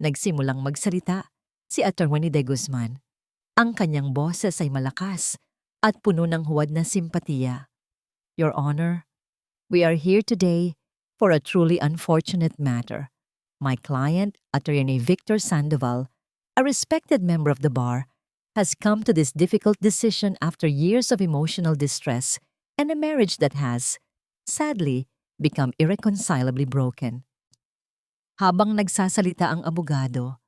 Nagsimulang magsalita si Attorney De Guzman. Ang kanyang boses ay malakas at puno ng huwad na simpatiya. Your Honor, we are here today for a truly unfortunate matter. My client, Attorney Victor Sandoval, a respected member of the bar, has come to this difficult decision after years of emotional distress and a marriage that has, sadly, become irreconcilably broken. Habang nagsasalita ang abogado,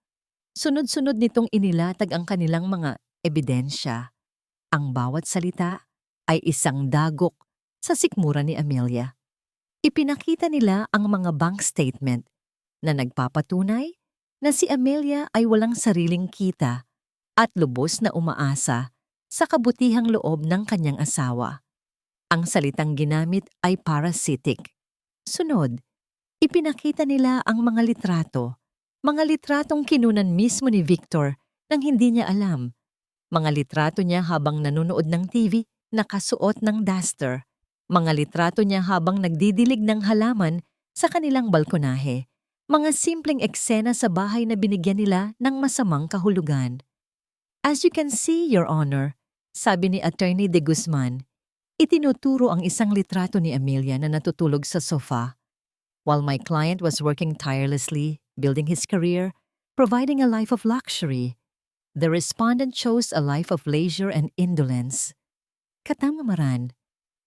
sunod-sunod nitong inilatag ang kanilang mga ebidensya. Ang bawat salita ay isang dagok sa sikmura ni Amelia. Ipinakita nila ang mga bank statement na nagpapatunay na si Amelia ay walang sariling kita at lubos na umaasa sa kabutihang loob ng kanyang asawa. Ang salitang ginamit ay parasitic. Sunod, ipinakita nila ang mga litratong kinunan mismo ni Victor nang hindi niya alam. Mga litrato niya habang nanonood ng TV, nakasuot ng duster. Mga litrato niya habang nagdidilig ng halaman sa kanilang balkonahe. Mga simpleng eksena sa bahay na binigyan nila ng masamang kahulugan. As you can see, Your Honor, sabi ni Attorney De Guzman, itinuturo ang isang litrato ni Amelia na natutulog sa sofa while my client was working tirelessly, building his career, providing a life of luxury. The respondent chose a life of leisure and indolence. Katamaran,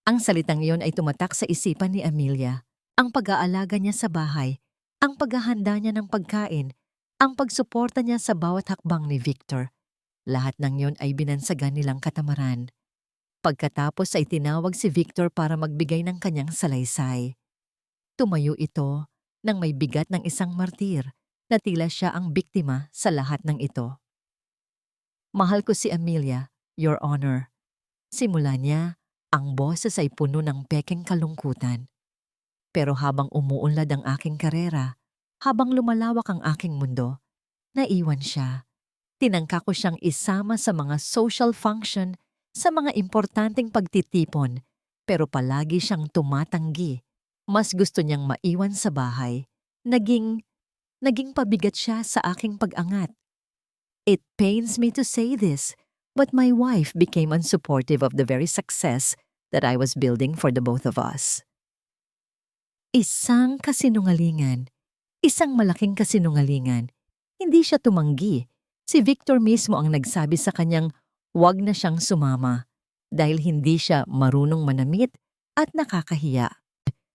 ang salitang iyon ay tumatak sa isipan ni Amelia. Ang pag-aalaga niya sa bahay, ang paghahanda niya ng pagkain, ang pagsuporta niya sa bawat hakbang ni Victor. Lahat ng iyon ay binansagan nilang katamaran. Pagkatapos ay tinawag si Victor para magbigay ng kanyang salaysay. Tumayo ito nang may bigat ng isang martir na tila siya ang biktima sa lahat ng ito. Mahal ko si Amelia, Your Honor. Simula niya, ang boses ay puno ng pekeng kalungkutan. Pero habang umuunlad ang aking karera, habang lumalawak ang aking mundo, naiwan siya. Tinangka ko siyang isama sa mga social function, sa mga importanteng pagtitipon, pero palagi siyang tumatanggi. Mas gusto niyang maiwan sa bahay. Naging pabigat siya sa aking pag-angat. It pains me to say this, but my wife became unsupportive of the very success that I was building for the both of us. Isang kasinungalingan. Isang malaking kasinungalingan. Hindi siya tumanggi. Si Victor mismo ang nagsabi sa kanyang huwag na siyang sumama dahil hindi siya marunong manamit at nakakahiya.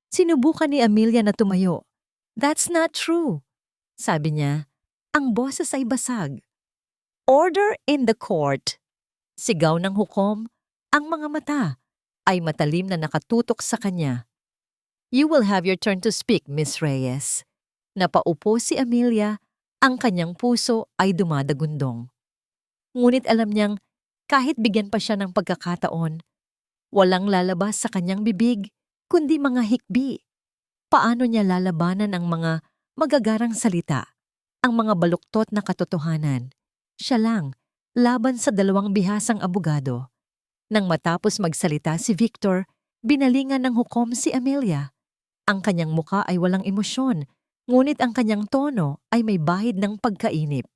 Sinubukan ni Amelia na tumayo. That's not true. Sabi niya, ang boses ay basag. Order in the court. Sigaw ng hukom, ang mga mata ay matalim na nakatutok sa kanya. You will have your turn to speak, Miss Reyes. Napaupo si Amelia, ang kanyang puso ay dumadagundong. Ngunit alam niyang kahit bigyan pa siya ng pagkakataon, walang lalabas sa kanyang bibig kundi mga hikbi. Paano niya lalabanan ang mga magagarang salita, ang mga baluktot na katotohanan? Siya lang, laban sa dalawang bihasang abogado. Nang matapos magsalita si Victor, binalingan ng hukom si Amelia. Ang kanyang muka ay walang emosyon, ngunit ang kanyang tono ay may bahid ng pagkainip.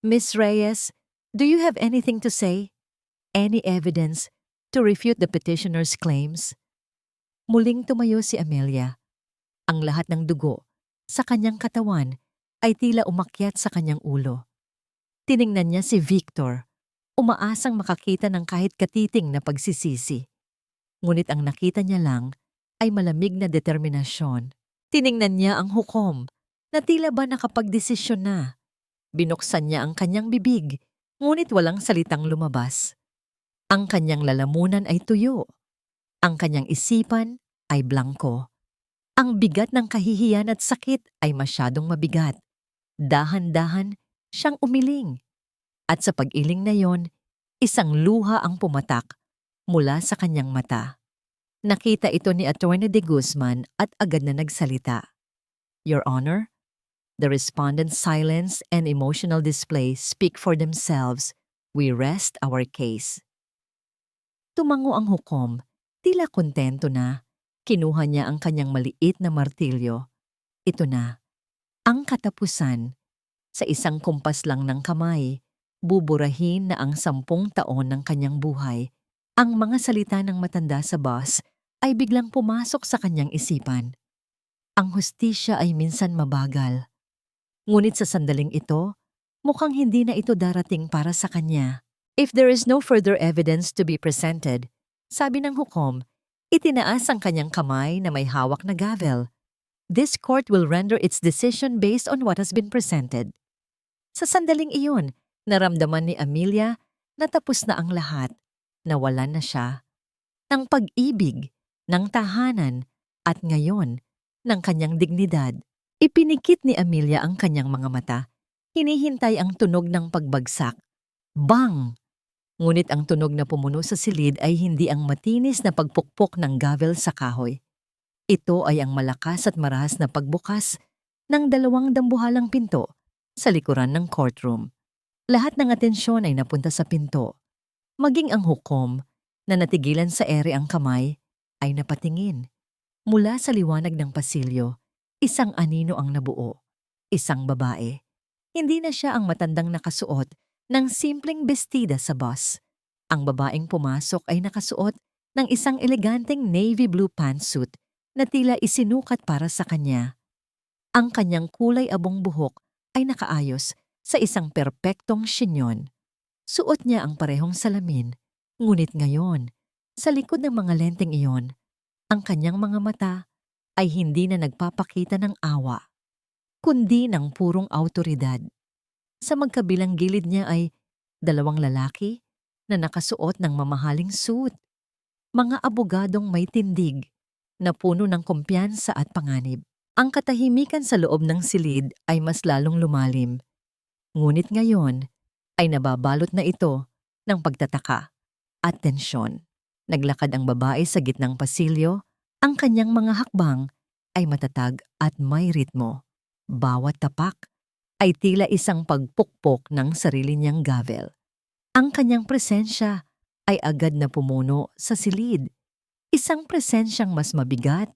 Miss Reyes, do you have anything to say? Any evidence to refute the petitioner's claims? Muling tumayo si Amelia. Ang lahat ng dugo sa kanyang katawan ay tila umakyat sa kanyang ulo. Tiningnan niya si Victor, umaasang makakita ng kahit katiting na pagsisisi. Ngunit ang nakita niya lang ay malamig na determinasyon. Tiningnan niya ang hukom na tila ba nakapagdesisyon na. Binuksan niya ang kanyang bibig, ngunit walang salitang lumabas. Ang kanyang lalamunan ay tuyo. Ang kanyang isipan ay blangko. Ang bigat ng kahihiyan at sakit ay masyadong mabigat. Dahan-dahan siyang umiling. At sa pag-iling na yon, isang luha ang pumatak mula sa kanyang mata. Nakita ito ni Attorney De Guzman at agad na nagsalita. Your Honor, the respondent's silence and emotional display speak for themselves. We rest our case. Tumango ang hukom, tila kontento na. Kinuha niya ang kanyang maliit na martilyo. Ito na, ang katapusan. Sa isang kumpas lang ng kamay, buburahin na ang 10 taon ng kanyang buhay. Ang mga salita ng matanda sa bus ay biglang pumasok sa kanyang isipan. Ang hustisya ay minsan mabagal. Ngunit sa sandaling ito, mukhang hindi na ito darating para sa kanya. If there is no further evidence to be presented, sabi ng hukom, itinaas ang kanyang kamay na may hawak na gavel. This court will render its decision based on what has been presented. Sa sandaling iyon, naramdaman ni Amelia na tapos na ang lahat. Nawalan na siya ng pag-ibig, ng tahanan, at ngayon, ng kanyang dignidad. Ipinikit ni Amelia ang kanyang mga mata. Hinihintay ang tunog ng pagbagsak. Bang! Ngunit ang tunog na pumuno sa silid ay hindi ang matinis na pagpukpok ng gavel sa kahoy. Ito ay ang malakas at marahas na pagbukas ng 2 dambuhalang pinto sa likuran ng courtroom. Lahat ng atensyon ay napunta sa pinto. Maging ang hukom na natigilan sa ere ang kamay ay napatingin. Mula sa liwanag ng pasilyo, isang anino ang nabuo. Isang babae. Hindi na siya ang matandang nakasuot ng simpleng bestida sa bus. Ang babaeng pumasok ay nakasuot ng isang eleganteng navy blue pantsuit na tila isinukat para sa kanya. Ang kanyang kulay abong buhok ay nakaayos sa isang perpektong shinyon. Suot niya ang parehong salamin, ngunit ngayon, sa likod ng mga lenteng iyon, ang kanyang mga mata ay hindi na nagpapakita ng awa, kundi ng purong awtoridad. Sa magkabilang gilid niya ay dalawang lalaki na nakasuot ng mamahaling suit, mga abogadong may tindig na puno ng kumpiyansa at panganib. Ang katahimikan sa loob ng silid ay mas lalong lumalim, ngunit ngayon ay nababalot na ito ng pagtataka at tensyon. Naglakad ang babae sa gitnang pasilyo, ang kanyang mga hakbang ay matatag at may ritmo. Bawat tapak ay tila isang pagpukpok ng sarili niyang gavel. Ang kanyang presensya ay agad na pumuno sa silid. Isang presensyang mas mabigat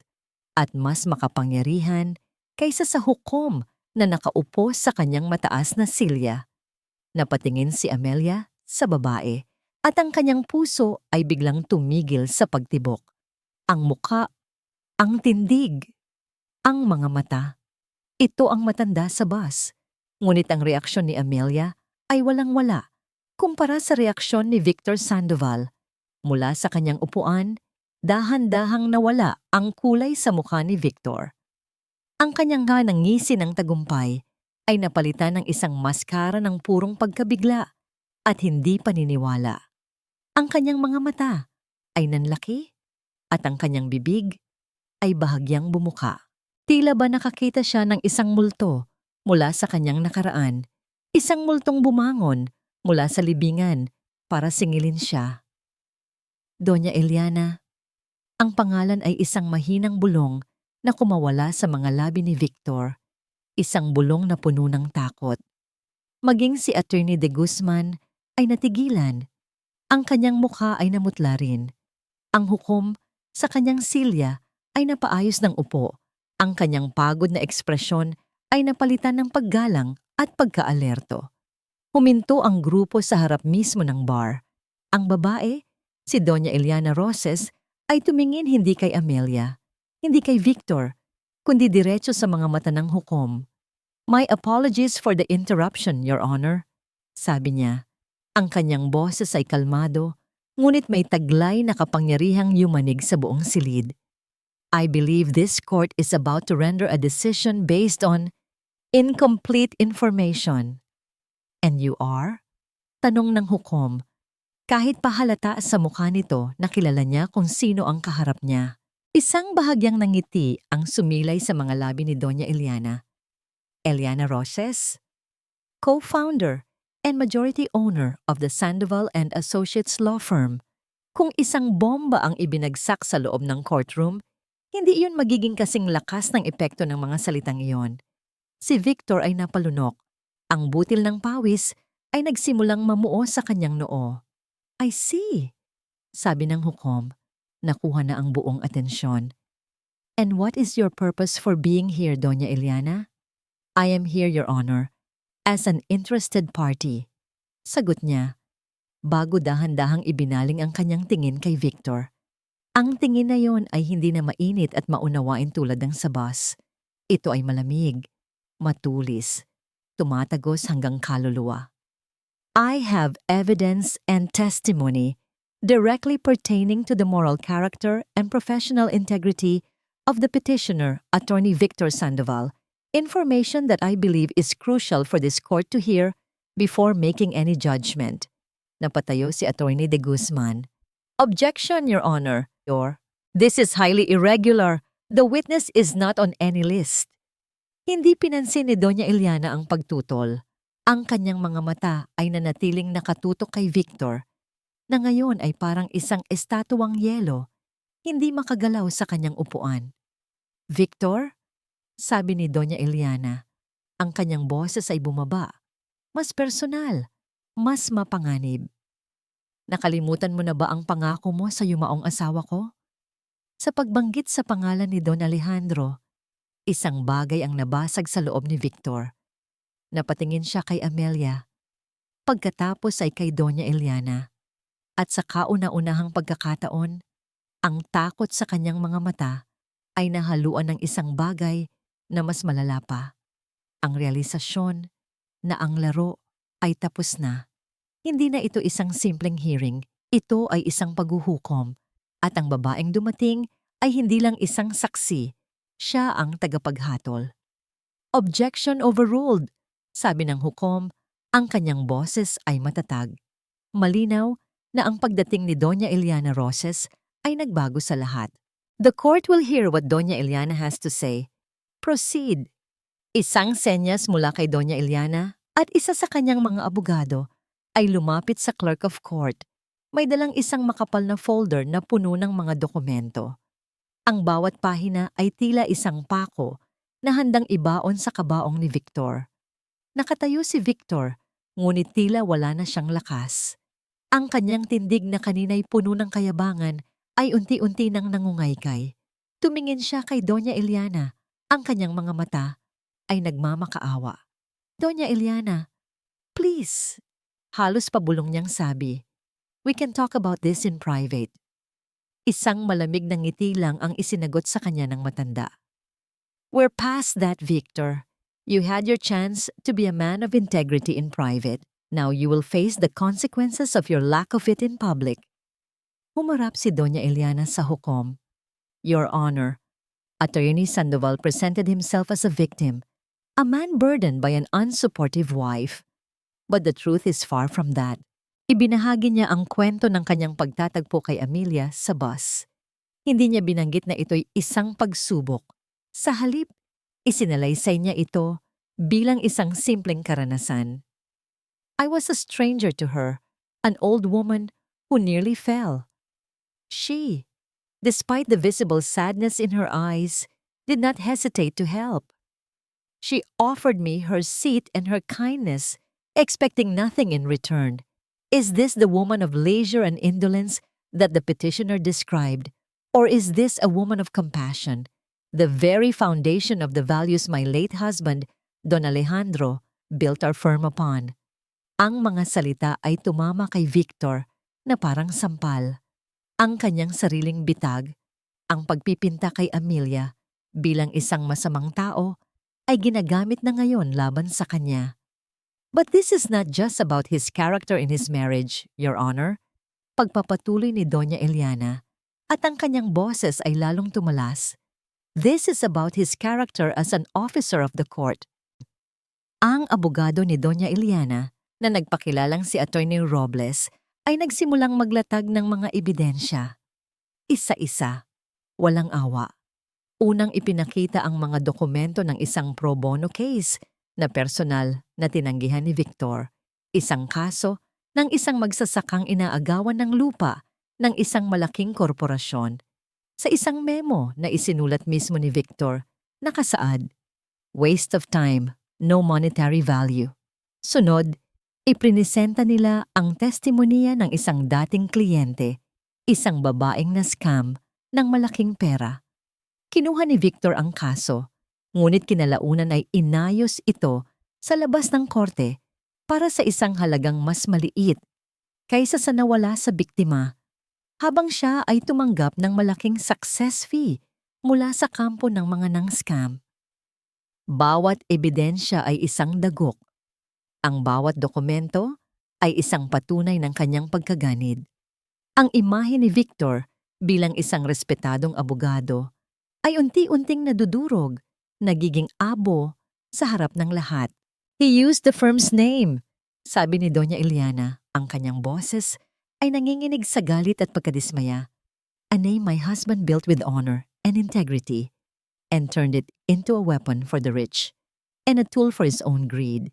at mas makapangyarihan kaysa sa hukom na nakaupo sa kanyang mataas na silya. Napatingin si Amelia sa babae at ang kanyang puso ay biglang tumigil sa pagtibok. Ang muka, ang tindig, ang mga mata. Ito ang matanda sa bus. Ngunit ang reaksyon ni Amelia ay walang-wala kumpara sa reaksyon ni Victor Sandoval. Mula sa kanyang upuan, dahan-dahang nawala ang kulay sa mukha ni Victor. Ang kanyang ngisi ng tagumpay ay napalitan ng isang maskara ng purong pagkabigla at hindi paniniwala. Ang kanyang mga mata ay nanlaki at ang kanyang bibig ay bahagyang bumuka. Tila ba nakakita siya ng isang multo mula sa kanyang nakaraan, isang multong bumangon mula sa libingan para singilin siya. Doña Eliana, ang pangalan ay isang mahinang bulong na kumawala sa mga labi ni Victor, isang bulong na puno ng takot. Maging si Attorney De Guzman ay natigilan. Ang kanyang mukha ay namutla rin. Ang hukom sa kanyang silya ay napaayos ng upo. Ang kanyang pagod na ekspresyon ay napalitan ng paggalang at pagkaalerto. Huminto ang grupo sa harap mismo ng bar. Ang babae, si Doña Eliana Roses, ay tumingin hindi kay Amelia, hindi kay Victor, kundi diretso sa mga mata ng hukom. "My apologies for the interruption, Your Honor," sabi niya. Ang kanyang boses ay kalmado, ngunit may taglay na kapangyarihang yumanig sa buong silid. "I believe this court is about to render a decision based on incomplete information." "And you are?" tanong ng hukom. Kahit pahalata sa mukha nito na kilala niya kung sino ang kaharap niya. Isang bahagyang nangiti ang sumilay sa mga labi ni Doña Eliana. Eliana Roses, co-founder and majority owner of the Sandoval and Associates law firm. Kung isang bomba ang ibinagsak sa loob ng courtroom, hindi iyon magiging kasing lakas ng epekto ng mga salitang iyon. Si Victor ay napalunok. Ang butil ng pawis ay nagsimulang mamuo sa kanyang noo. "I see," sabi ng hukom. Nakuha na ang buong atensyon. "And what is your purpose for being here, Doña Eliana?" "I am here, Your Honor, as an interested party," sagot niya, bago dahan-dahang ibinaling ang kanyang tingin kay Victor. Ang tingin na yon ay hindi na mainit at maunawain tulad ng sa bus. Ito ay malamig, matulis, tumatagos hanggang kaluluwa. "I have evidence and testimony directly pertaining to the moral character and professional integrity of the petitioner, Attorney Victor Sandoval, information that I believe is crucial for this court to hear before making any judgment." Napatayo si Attorney De Guzman. "Objection, Your Honor. This is highly irregular. The witness is not on any list." Hindi pinansin ni Doña Eliana ang pagtutol. Ang kanyang mga mata ay nanatiling nakatutok kay Victor, na ngayon ay parang isang estatuang yelo, hindi makagalaw sa kanyang upuan. "Victor?" sabi ni Doña Eliana. Ang kanyang boses ay bumaba. Mas personal, mas mapanganib. "Nakalimutan mo na ba ang pangako mo sa yumaong asawa ko?" Sa pagbanggit sa pangalan ni Don Alejandro, isang bagay ang nabasag sa loob ni Victor. Napatingin siya kay Amelia. Pagkatapos ay kay Doña Eliana. At sa kauna-unahang pagkakataon, ang takot sa kanyang mga mata ay nahaluan ng isang bagay na mas malala pa. Ang realisasyon na ang laro ay tapos na. Hindi na ito isang simpleng hearing, ito ay isang paghuhukom. At ang babaeng dumating ay hindi lang isang saksi, siya ang tagapaghatol. Objection overruled, sabi ng hukom, ang kanyang boses ay matatag. Malinaw na ang pagdating ni Doña Eliana Roses ay nagbago sa lahat. The court will hear what Doña Eliana has to say. Proceed. Isang senyas mula kay Doña Eliana at isa sa kanyang mga abogado ay lumapit sa clerk of court. May dalang isang makapal na folder na puno ng mga dokumento. Ang bawat pahina ay tila isang pako na handang ibaon sa kabaong ni Victor. Nakatayo si Victor, ngunit tila wala na siyang lakas. Ang kanyang tindig na kanina'y puno ng kayabangan ay unti-unti nang nangungaykay. Tumingin siya kay Doña Eliana. Ang kanyang mga mata ay nagmamakaawa. Doña Eliana, please. Halos pabulong niyang sabi, we can talk about this in private. Isang malamig na ngiti lang ang isinagot sa kanya ng matanda. We're past that, Victor. You had your chance to be a man of integrity in private. Now you will face the consequences of your lack of it in public. Humarap si Doña Eliana sa hukom. Your Honor, Attorney Sandoval presented himself as a victim, a man burdened by an unsupportive wife. But the truth is far from that. Ibinahagi niya ang kwento ng kanyang pagtatagpo kay Amelia sa bus. Hindi niya binanggit na ito'y isang pagsubok. Sa halip, isinalaysay niya ito bilang isang simpleng karanasan. I was a stranger to her, an old woman who nearly fell. She, despite the visible sadness in her eyes, did not hesitate to help. She offered me her seat and her kindness, expecting nothing in return. Is this the woman of leisure and indolence that the petitioner described? Or is this a woman of compassion, the very foundation of the values my late husband, Don Alejandro, built our firm upon? Ang mga salita ay tumama kay Victor na parang sampal. Ang kanyang sariling bitag, ang pagpipinta kay Amelia bilang isang masamang tao, ay ginagamit na ngayon laban sa kanya. But this is not just about his character in his marriage, Your Honor. Pagpapatuloy ni Doña Eliana, at ang kanyang boses ay lalong tumalas. This is about his character as an officer of the court. Ang abogado ni Doña Eliana, na nagpakilalang si Attorney Robles, ay nagsimulang maglatag ng mga ebidensya. Isa-isa, walang awa. Unang ipinakita ang mga dokumento ng isang pro bono case na personal na tinanggihan ni Victor, isang kaso ng isang magsasakang inaagawan ng lupa ng isang malaking korporasyon. Sa isang memo na isinulat mismo ni Victor, nakasaad, waste of time, no monetary value. Sunod, iprinisenta nila ang testimonya ng isang dating kliyente, isang babaeng na-scam ng malaking pera. Kinuha ni Victor ang kaso, ngunit kinalaunan ay inayos ito sa labas ng korte para sa isang halagang mas maliit kaysa sa nawala sa biktima, habang siya ay tumanggap ng malaking success fee mula sa kampo ng mga nang-scam. Bawat ebidensya ay isang dagok. Ang bawat dokumento ay isang patunay ng kanyang pagkaganid. Ang imahe ni Victor bilang isang respetadong abogado ay unti-unting nadudurog, nagiging abo sa harap ng lahat. He used the firm's name, sabi ni Doña Eliana. Ang kanyang boses ay nanginginig sa galit at pagkadismaya. A name my husband built with honor and integrity and turned it into a weapon for the rich and a tool for his own greed.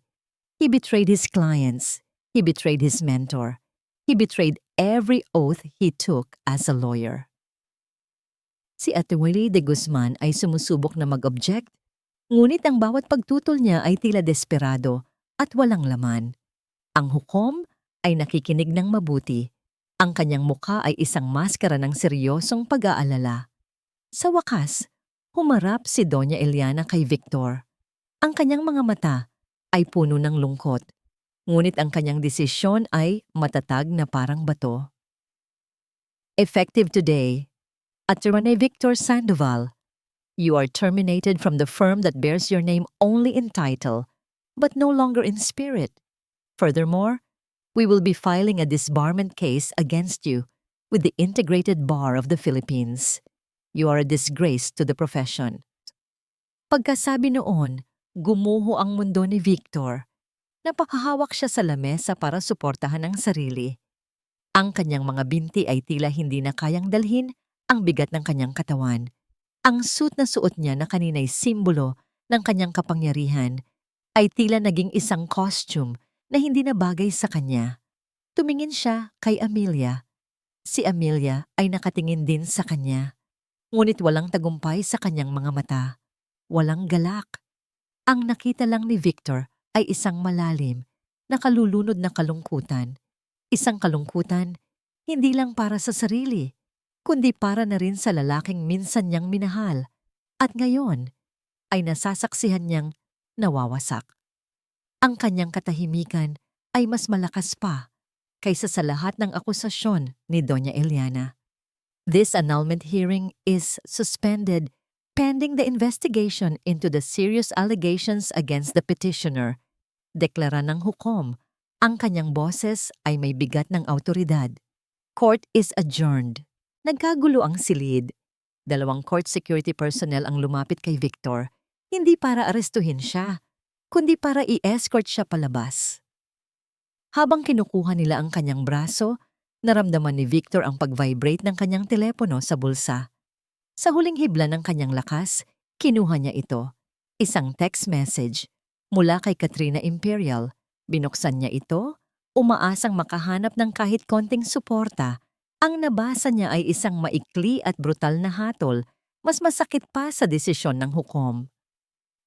He betrayed his clients. He betrayed his mentor. He betrayed every oath he took as a lawyer. Si Atty. De Guzman ay sumusubok na mag-object, ngunit ang bawat pagtutol niya ay tila desperado at walang laman. Ang hukom ay nakikinig ng mabuti. Ang kanyang mukha ay isang maskara ng seryosong pag-aalala. Sa wakas, humarap si Doña Eliana kay Victor. Ang kanyang mga mata ay puno ng lungkot. Ngunit ang kanyang desisyon ay matatag na parang bato. Effective today, Attorney Victor Sandoval, you are terminated from the firm that bears your name only in title, but no longer in spirit. Furthermore, we will be filing a disbarment case against you with the Integrated Bar of the Philippines. You are a disgrace to the profession. Pagkasabi noon, gumuho ang mundo ni Victor. Napakahawak siya sa lamesa para suportahan ang sarili. Ang kanyang mga binti ay tila hindi na kayang dalhin ang bigat ng kanyang katawan. Ang suit na suot niya na kanina'y simbolo ng kanyang kapangyarihan ay tila naging isang costume na hindi na bagay sa kanya. Tumingin siya kay Amelia. Si Amelia ay nakatingin din sa kanya. Ngunit walang tagumpay sa kanyang mga mata. Walang galak. Ang nakita lang ni Victor ay isang malalim, nakalulunod na kalungkutan. Isang kalungkutan, hindi lang para sa sarili, kundi para na rin sa lalaking minsan niyang minahal. At ngayon, ay nasasaksihan niyang nawawasak. Ang kanyang katahimikan ay mas malakas pa kaysa sa lahat ng akusasyon ni Doña Eliana. This annulment hearing is suspended pending the investigation into the serious allegations against the petitioner. Deklara ng hukom, ang kanyang boses ay may bigat ng awtoridad. Court is adjourned. Nagkagulo ang silid. 2 court security personnel ang lumapit kay Victor, hindi para arestuhin siya, kundi para i-escort siya palabas. Habang kinukuha nila ang kanyang braso, naramdaman ni Victor ang pag-vibrate ng kanyang telepono sa bulsa. Sa huling hibla ng kanyang lakas, kinuha niya ito. Isang text message mula kay Katrina Imperial. Binuksan niya ito, umaasang makahanap ng kahit konting suporta. Ang nabasa niya ay isang maikli at brutal na hatol, mas masakit pa sa desisyon ng hukom.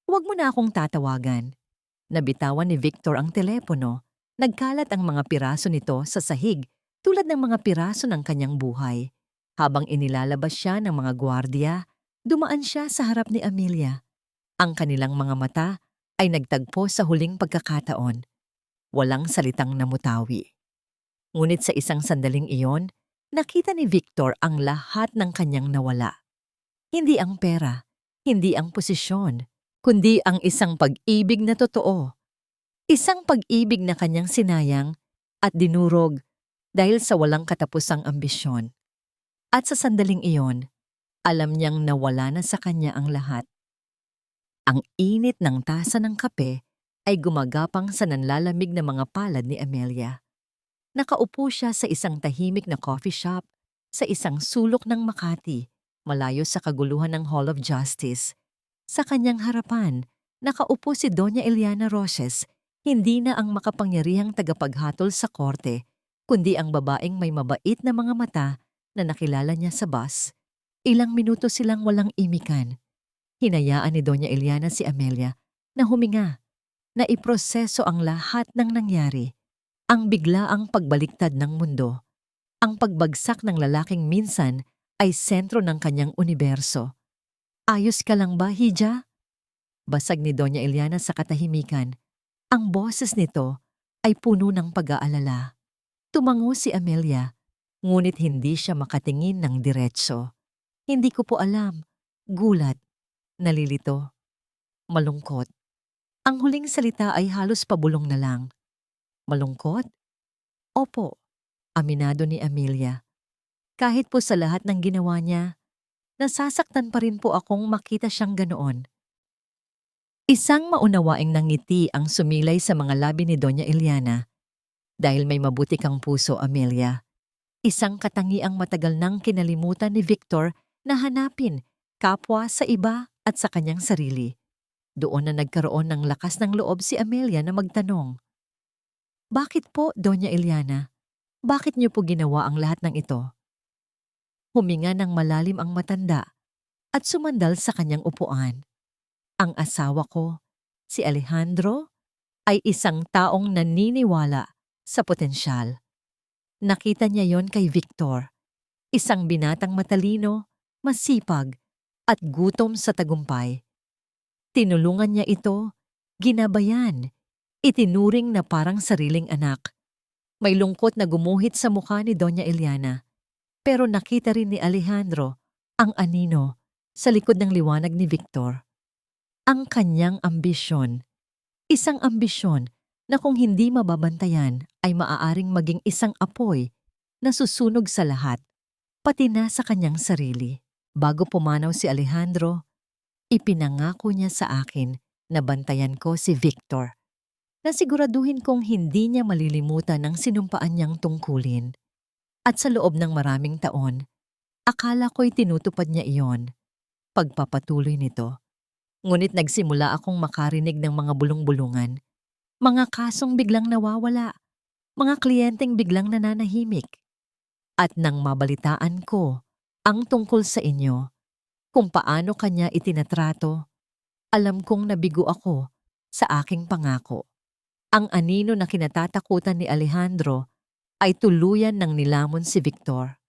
"Huwag mo na akong tatawagan." Nabitawan ni Victor ang telepono. Nagkalat ang mga piraso nito sa sahig tulad ng mga piraso ng kanyang buhay. Habang inilalabas siya ng mga gwardiya, dumaan siya sa harap ni Amelia. Ang kanilang mga mata ay nagtagpo sa huling pagkakataon. Walang salitang namutawi. Ngunit sa isang sandaling iyon, nakita ni Victor ang lahat ng kanyang nawala. Hindi ang pera, hindi ang posisyon, kundi ang isang pag-ibig na totoo. Isang pag-ibig na kanyang sinayang at dinurog dahil sa walang katapusang ambisyon. At sa sandaling iyon, alam niyang nawala na sa kanya ang lahat. Ang init ng tasa ng kape ay gumagapang sa nanlalamig na mga palad ni Amelia. Nakaupo siya sa isang tahimik na coffee shop sa isang sulok ng Makati, malayo sa kaguluhan ng Hall of Justice. Sa kanyang harapan, nakaupo si Doña Eliana Roces, hindi na ang makapangyarihang tagapaghatol sa korte, kundi ang babaeng may mabait na mga mata na nakilala niya sa bus. Ilang minuto silang walang imikan. Hinayaan ni Doña Eliana si Amelia na huminga, na iproseso ang lahat ng nangyari. Ang biglaang pagbaliktad ng mundo. Ang pagbagsak ng lalaking minsan ay sentro ng kanyang universo. "Ayos ka lang ba, Hija?" Basag ni Doña Eliana sa katahimikan. Ang boses nito ay puno ng pag-aalala. Tumango si Amelia, ngunit hindi siya makatingin ng diretso. "Hindi ko po alam." Gulat, nalilito, malungkot. Ang huling salita ay halos pabulong na lang. "Malungkot?" "Opo," aminado ni Amelia. "Kahit po sa lahat ng ginawa niya, nasasaktan pa rin po akong makita siyang ganoon." Isang maunawaing nangiti ang sumilay sa mga labi ni Doña Eliana. "Dahil may mabuti kang puso, Amelia." Isang katangiang matagal nang kinalimutan ni Victor na hanapin, kapwa sa iba at sa kanyang sarili. Doon na nagkaroon ng lakas ng loob si Amelia na magtanong, "Bakit po, Doña Eliana? Bakit niyo po ginawa ang lahat ng ito?" Huminga ng malalim ang matanda at sumandal sa kanyang upuan. "Ang asawa ko, si Alejandro, ay isang taong naniniwala sa potensyal. Nakita niya yon kay Victor, isang binatang matalino, masipag, at gutom sa tagumpay. Tinulungan niya ito, ginabayan, Itinuring na parang sariling anak. May lungkot na gumuhit sa mukha ni Doña Eliana. Pero nakita rin ni Alejandro, ang anino, sa likod ng liwanag ni Victor. Ang kanyang ambisyon. Isang ambisyon na kung hindi mababantayan ay maaaring maging isang apoy na susunog sa lahat, pati na sa kanyang sarili. Bago pumanaw si Alejandro, ipinangako niya sa akin na bantayan ko si Victor. Na siguraduhin kong hindi niya malilimutan ang sinumpaan niyang tungkulin. At sa loob ng maraming taon, akala ko'y tinutupad niya iyon. Pagpapatuloy nito. Ngunit nagsimula akong makarinig ng mga bulong-bulungan. Mga kasong biglang nawawala. Mga kliyenteng biglang nananahimik. At nang mabalitaan ko ang tungkol sa inyo, kung paano kanya itinatrato, alam kong nabigo ako sa aking pangako. Ang anino na kinatatakutan ni Alejandro ay tuluyan ng nilamon si Victor.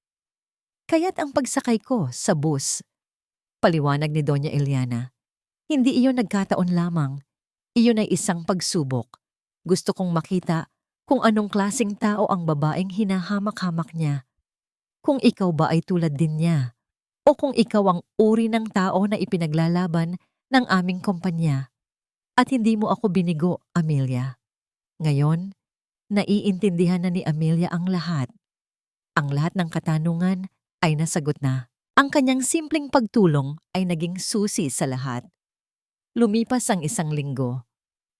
Kaya't ang pagsakay ko sa bus, paliwanag ni Doña Eliana, hindi iyon nagkataon lamang. Iyon ay isang pagsubok. Gusto kong makita kung anong klaseng tao ang babaeng hinahamak-hamak niya. Kung ikaw ba ay tulad din niya, o kung ikaw ang uri ng tao na ipinaglalaban ng aming kumpanya. At hindi mo ako binigo, Amelia. Ngayon, naiintindihan na ni Amelia ang lahat. Ang lahat ng katanungan ay nasagot na. Ang kanyang simpleng pagtulong ay naging susi sa lahat. Lumipas ang isang linggo.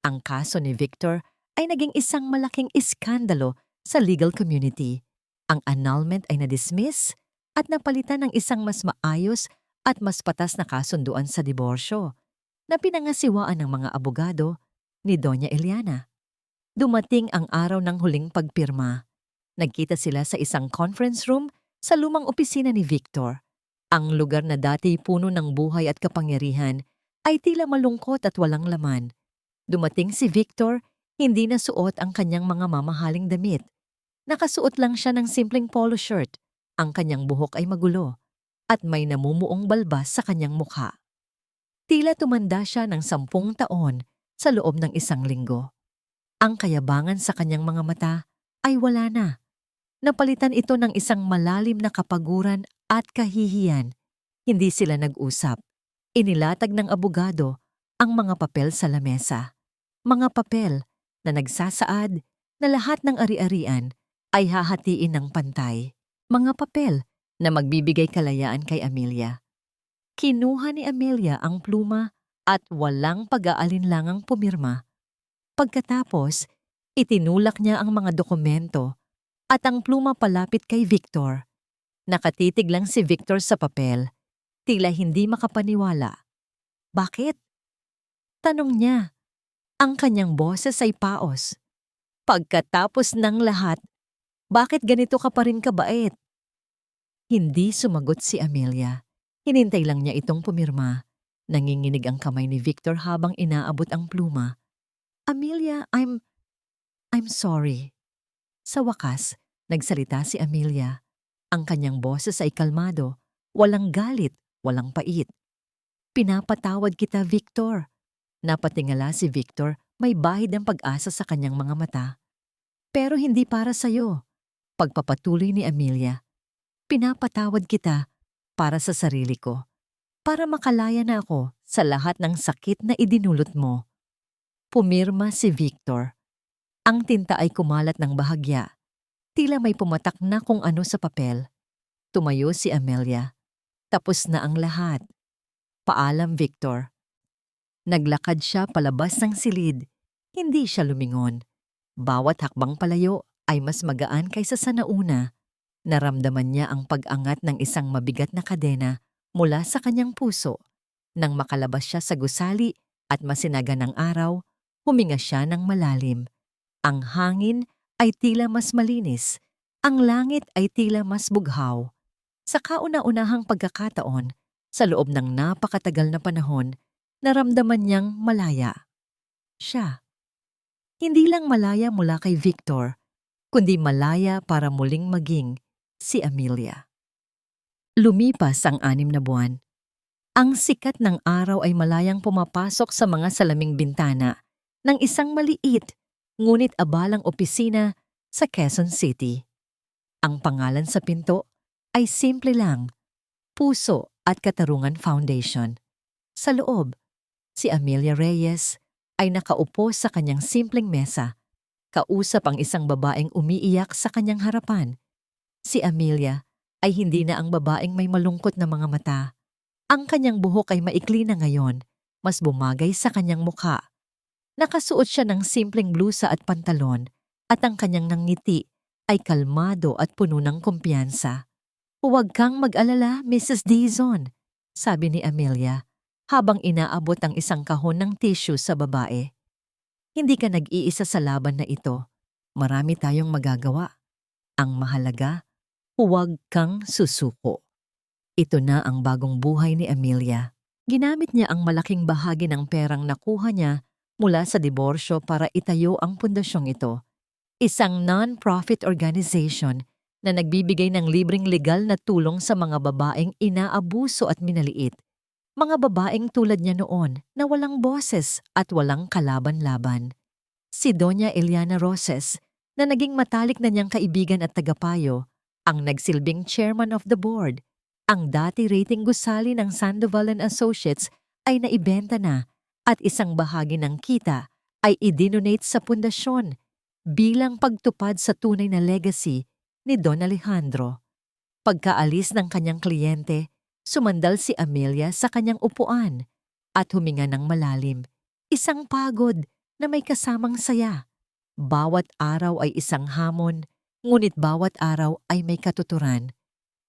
Ang kaso ni Victor ay naging isang malaking iskandalo sa legal community. Ang annulment ay na-dismiss at napalitan ng isang mas maayos at mas patas na kasunduan sa diborsyo na pinangasiwaan ng mga abogado ni Doña Eliana. Dumating ang araw ng huling pagpirma. Nagkita sila sa isang conference room sa lumang opisina ni Victor. Ang lugar na dati puno ng buhay at kapangyarihan ay tila malungkot at walang laman. Dumating si Victor, hindi na suot ang kanyang mga mamahaling damit. Nakasuot lang siya ng simpleng polo shirt. Ang kanyang buhok ay magulo at may namumuong balbas sa kanyang mukha. Tila tumanda siya ng 10 taon sa loob ng isang linggo. Ang kayabangan sa kanyang mga mata ay wala na. Napalitan ito ng isang malalim na kapaguran at kahihiyan. Hindi sila nag-usap. Inilatag ng abogado ang mga papel sa lamesa. Mga papel na nagsasaad na lahat ng ari-arian ay hahatiin ng pantay. Mga papel na magbibigay kalayaan kay Amelia. Kinuha ni Amelia ang pluma at walang pag-aalinlangang pumirma. Pagkatapos, itinulak niya ang mga dokumento at ang pluma palapit kay Victor. Nakatitig lang si Victor sa papel, tila hindi makapaniwala. Bakit? Tanong niya. Ang kanyang boses ay paos. Pagkatapos ng lahat, bakit ganito ka pa rin kabait? Hindi sumagot si Amelia. Hinintay lang niya itong pumirma. Nanginginig ang kamay ni Victor habang inaabot ang pluma. Amelia, I'm sorry. Sa wakas, nagsalita si Amelia. Ang kanyang boses ay kalmado, walang galit, walang pait. Pinapatawad kita, Victor. Napatingala si Victor, may bahid ng pag-asa sa kanyang mga mata. Pero hindi para sa'yo. Pagpapatuloy ni Amelia. Pinapatawad kita para sa sarili ko. Para makalaya na ako sa lahat ng sakit na idinulot mo. Pumirma si Victor. Ang tinta ay kumalat ng bahagya. Tila may pumatak na kung ano sa papel. Tumayo si Amelia. Tapos na ang lahat. Paalam, Victor. Naglakad siya palabas ng silid. Hindi siya lumingon. Bawat hakbang palayo ay mas magaan kaysa sa nauna. Naramdaman niya ang pag-angat ng isang mabigat na kadena mula sa kanyang puso. Nang makalabas siya sa gusali at masinaga ng araw, huminga siya ng malalim. Ang hangin ay tila mas malinis. Ang langit ay tila mas bughaw. Sa kauna-unahang pagkakataon, sa loob ng napakatagal na panahon, naramdaman niyang malaya. Siya. Hindi lang malaya mula kay Victor, kundi malaya para muling maging si Amelia. Lumipas ang 6 na buwan. Ang sikat ng araw ay malayang pumapasok sa mga salaming bintana ng isang maliit ngunit abalang opisina sa Quezon City. Ang pangalan sa pinto ay simple lang, Puso at Katarungan Foundation. Sa loob, si Amelia Reyes ay nakaupo sa kanyang simpleng mesa, kausap ang isang babaeng umiiyak sa kanyang harapan. Si Amelia ay hindi na ang babaeng may malungkot na mga mata. Ang kanyang buhok ay maikli na ngayon, mas bumagay sa kanyang mukha. Nakasuot siya ng simpleng blusa at pantalon at ang kanyang nangiti ay kalmado at puno ng kumpiyansa. "Huwag kang mag-alala, Mrs. Dizon," sabi ni Amelia habang inaabot ang isang kahon ng tissue sa babae. "Hindi ka nag-iisa sa laban na ito. Marami tayong magagawa. Ang mahalaga, huwag kang susuko." Ito na ang bagong buhay ni Amelia. Ginamit niya ang malaking bahagi ng perang nakuha niya mula sa diborsyo para itayo ang pundasyong ito. Isang non-profit organization na nagbibigay ng libreng legal na tulong sa mga babaeng inaabuso at minaliit. Mga babaeng tulad niya noon na walang boses at walang kalaban-laban. Si Doña Eliana Roses, na naging matalik na niyang kaibigan at tagapayo, ang nagsilbing chairman of the board. Ang dati rating gusali ng Sandoval and Associates ay naibenta na at isang bahagi ng kita ay idinonate sa pundasyon bilang pagtupad sa tunay na legacy ni Don Alejandro. Pagkaalis ng kanyang kliyente, sumandal si Amelia sa kanyang upuan at huminga ng malalim. Isang pagod na may kasamang saya. Bawat araw ay isang hamon, ngunit bawat araw ay may katuturan.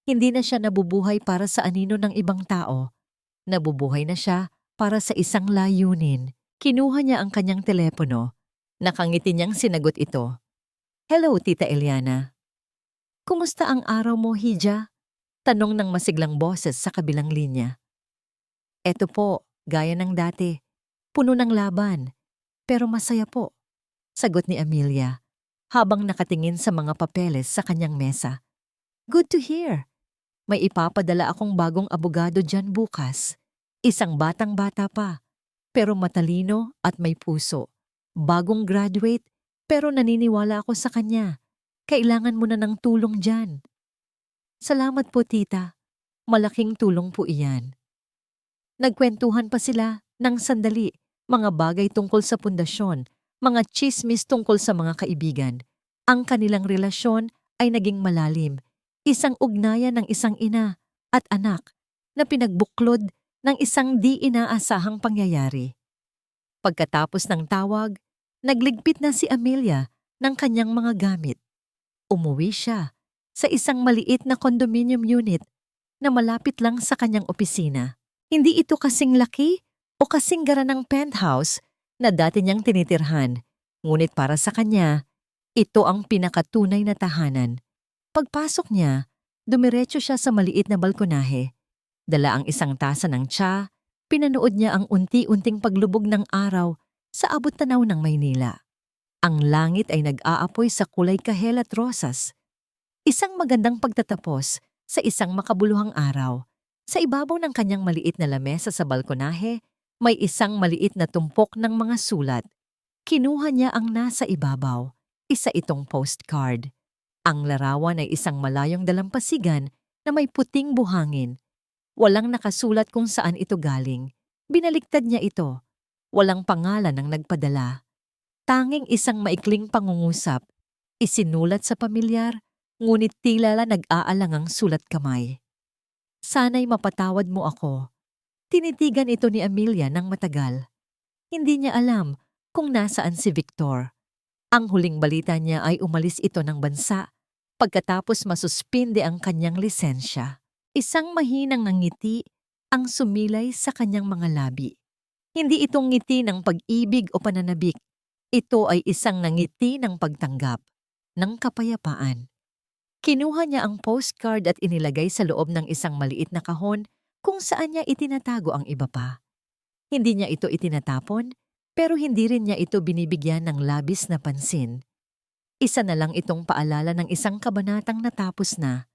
Hindi na siya nabubuhay para sa anino ng ibang tao. Nabubuhay na siya para sa isang layunin. Kinuha niya ang kanyang telepono. Nakangiti niyang sinagot ito. "Hello, Tita Eliana." "Kumusta ang araw mo, Hija?" Tanong ng masiglang boses sa kabilang linya. "Eto po, gaya ng dati. Puno ng laban. Pero masaya po," sagot ni Amelia, habang nakatingin sa mga papeles sa kanyang mesa. "Good to hear. May ipapadala akong bagong abogado dyan bukas. Isang batang-bata pa, pero matalino at may puso. Bagong graduate, pero naniniwala ako sa kanya. Kailangan mo na ng tulong dyan." "Salamat po, tita. Malaking tulong po iyan." Nagkwentuhan pa sila ng sandali, mga bagay tungkol sa pundasyon, mga tsismis tungkol sa mga kaibigan. Ang kanilang relasyon ay naging malalim, isang ugnayan ng isang ina at anak na pinagbuklod ng isang di inaasahang pangyayari. Pagkatapos ng tawag, nagligpit na si Amelia ng kanyang mga gamit. Umuwi siya sa isang maliit na condominium unit na malapit lang sa kanyang opisina. Hindi ito kasing laki o kasing gara ng penthouse na dati niyang tinitirhan, ngunit para sa kanya, ito ang pinakatunay na tahanan. Pagpasok niya, dumiretso siya sa maliit na balkonahe. Dala ang isang tasa ng tsa, pinanood niya ang unti-unting paglubog ng araw sa abot-tanaw ng Maynila. Ang langit ay nag-aapoy sa kulay kahel at rosas. Isang magandang pagtatapos sa isang makabuluhang araw. Sa ibabaw ng kanyang maliit na lamesa sa balkonahe, may isang maliit na tumpok ng mga sulat. Kinuha niya ang nasa ibabaw. Isa itong postcard. Ang larawan ay isang malayong dalampasigan na may puting buhangin. Walang nakasulat kung saan ito galing. Binaliktad niya ito. Walang pangalan ng nagpadala. Tanging isang maikling pangungusap. Isinulat sa pamilyar, ngunit tila nag-aalangang sulat kamay. "Sana'y mapatawad mo ako." Tinitigan ito ni Amelia ng matagal. Hindi niya alam kung nasaan si Victor. Ang huling balita niya ay umalis ito ng bansa pagkatapos masuspinde ang kanyang lisensya. Isang mahinang ngiti ang sumilay sa kanyang mga labi. Hindi itong ngiti ng pag-ibig o pananabik. Ito ay isang ngiti ng pagtanggap, ng kapayapaan. Kinuha niya ang postcard at inilagay sa loob ng isang maliit na kahon kung saan niya itinatago ang iba pa. Hindi niya ito itinatapon, pero hindi rin niya ito binibigyan ng labis na pansin. Isa na lang itong paalala ng isang kabanatang natapos na.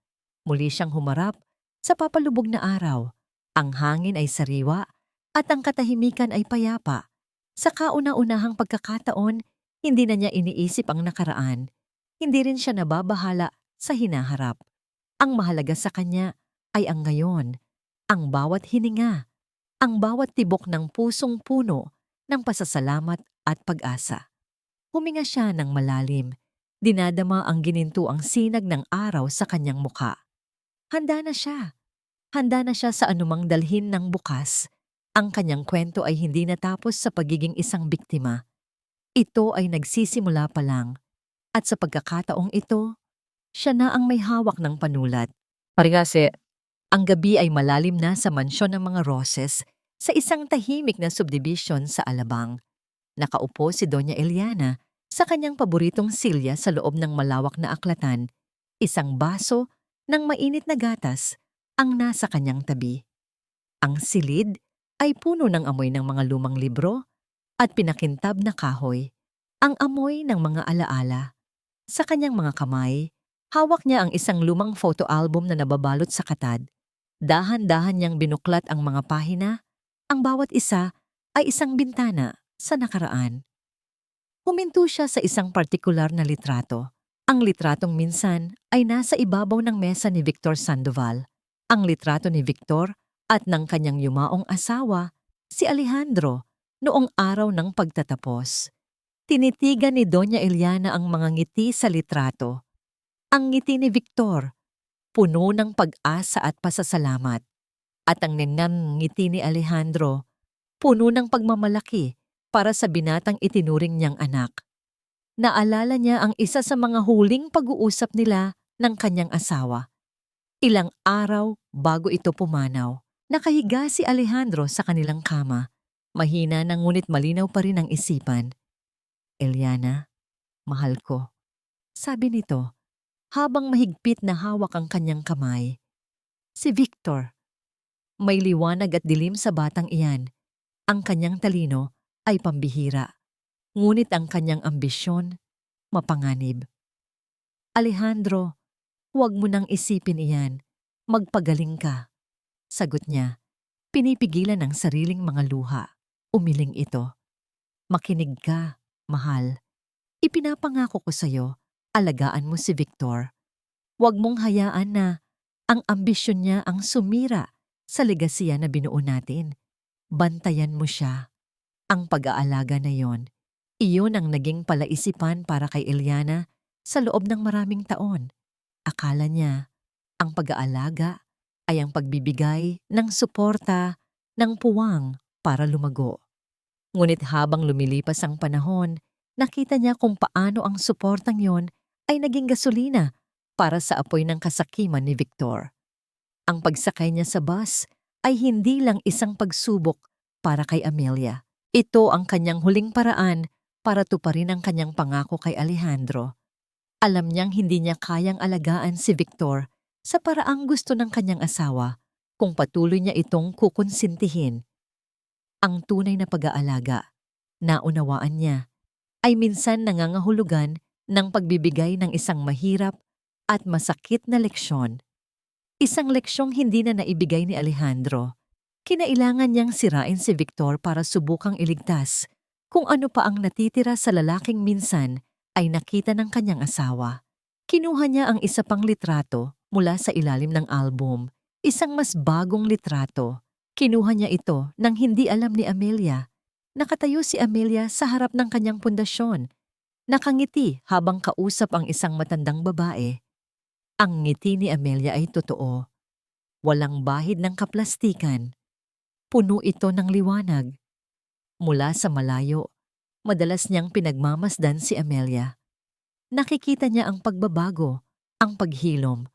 Muli siyang humarap sa papalubog na araw. Ang hangin ay sariwa at ang katahimikan ay payapa. Sa kauna-unahang pagkakataon, Hindi na niya iniisip ang nakaraan. Hindi rin siya nababahala sa hinaharap. Ang mahalaga sa kanya ay ang ngayon, ang bawat hininga, ang bawat tibok ng pusong puno ng pasasalamat at pag-asa. Huminga siya ng malalim. Dinadama ang ginintuang sinag ng araw sa kanyang mukha. Handa na siya. Handa na siya sa anumang dalhin ng bukas. Ang kanyang kwento ay hindi natapos sa pagiging isang biktima. Ito ay nagsisimula pa lang. At sa pagkakataong ito, siya na ang may hawak ng panulat. Parigase, ang gabi ay malalim na sa mansyon ng mga Roses sa isang tahimik na subdivision sa Alabang. Nakaupo si Doña Eliana sa kanyang paboritong silya sa loob ng malawak na aklatan. Isang baso ng mainit na gatas ang nasa kanyang tabi. Ang silid ay puno ng amoy ng mga lumang libro at pinakintab na kahoy, ang amoy ng mga alaala. Sa kanyang mga kamay, hawak niya ang isang lumang photo album na nababalot sa katad. Dahan-dahan niyang binuklat ang mga pahina, ang bawat isa ay isang bintana sa nakaraan. Huminto siya sa isang partikular na litrato. Ang litratong minsan ay nasa ibabaw ng mesa ni Victor Sandoval. Ang litrato ni Victor at ng kanyang yumaong asawa, si Alejandro, noong araw ng pagtatapos. Tinitigan ni Doña Eliana ang mga ngiti sa litrato. Ang ngiti ni Victor, puno ng pag-asa at pasasalamat. At ang ninang ngiti ni Alejandro, puno ng pagmamalaki para sa binatang itinuring niyang anak. Naalala niya ang isa sa mga huling pag-uusap nila ng kanyang asawa. Ilang araw bago ito pumanaw, nakahiga si Alejandro sa kanilang kama. Mahina na ngunit malinaw pa rin ang isipan. Eliana, mahal ko, sabi nito, habang mahigpit na hawak ang kanyang kamay. Si Victor, may liwanag at dilim sa batang iyan. Ang kanyang talino ay pambihira, ngunit ang kanyang ambisyon, mapanganib. Alejandro, huwag mo nang isipin iyan. Magpagaling ka. Sagot niya, pinipigilan ang sariling mga luha. Umiling ito. Makinig ka, mahal. Ipinapangako ko sa'yo, alagaan mo si Victor. Huwag mong hayaan na ang ambisyon niya ang sumira sa legasiya na binuo natin. Bantayan mo siya. Ang pag-aalaga na yon, iyon ang naging palaisipan para kay Eliana sa loob ng maraming taon. Akala niya, ang pag-aalaga ay ang pagbibigay ng suporta, ng puwang para lumago. Ngunit habang lumilipas ang panahon, nakita niya kung paano ang suportang yon ay naging gasolina para sa apoy ng kasakiman ni Victor. Ang pagsakay niya sa bus ay hindi lang isang pagsubok para kay Amelia. Ito ang kanyang huling paraan para tuparin ang kanyang pangako kay Alejandro. Alam niyang hindi niya kayang alagaan si Victor sa paraang gusto ng kanyang asawa kung patuloy niya itong kukonsintihin. Ang tunay na pag-aalaga, naunawaan niya, ay minsan nangangahulugan ng pagbibigay ng isang mahirap at masakit na leksyon. Isang leksyong hindi na naibigay ni Alejandro. Kinailangan niyang sirain si Victor para subukang iligtas kung ano pa ang natitira sa lalaking minsan ay nakita ng kanyang asawa. Kinuha niya ang isa pang litrato mula sa ilalim ng album, isang mas bagong litrato. Kinuha niya ito nang hindi alam ni Amelia. Nakatayo si Amelia sa harap ng kanyang pundasyon. Nakangiti habang kausap ang isang matandang babae. Ang ngiti ni Amelia ay totoo. Walang bahid ng kaplastikan. Puno ito ng liwanag. Mula sa malayo, madalas niyang pinagmamasdan si Amelia. Nakikita niya ang pagbabago, ang paghilom,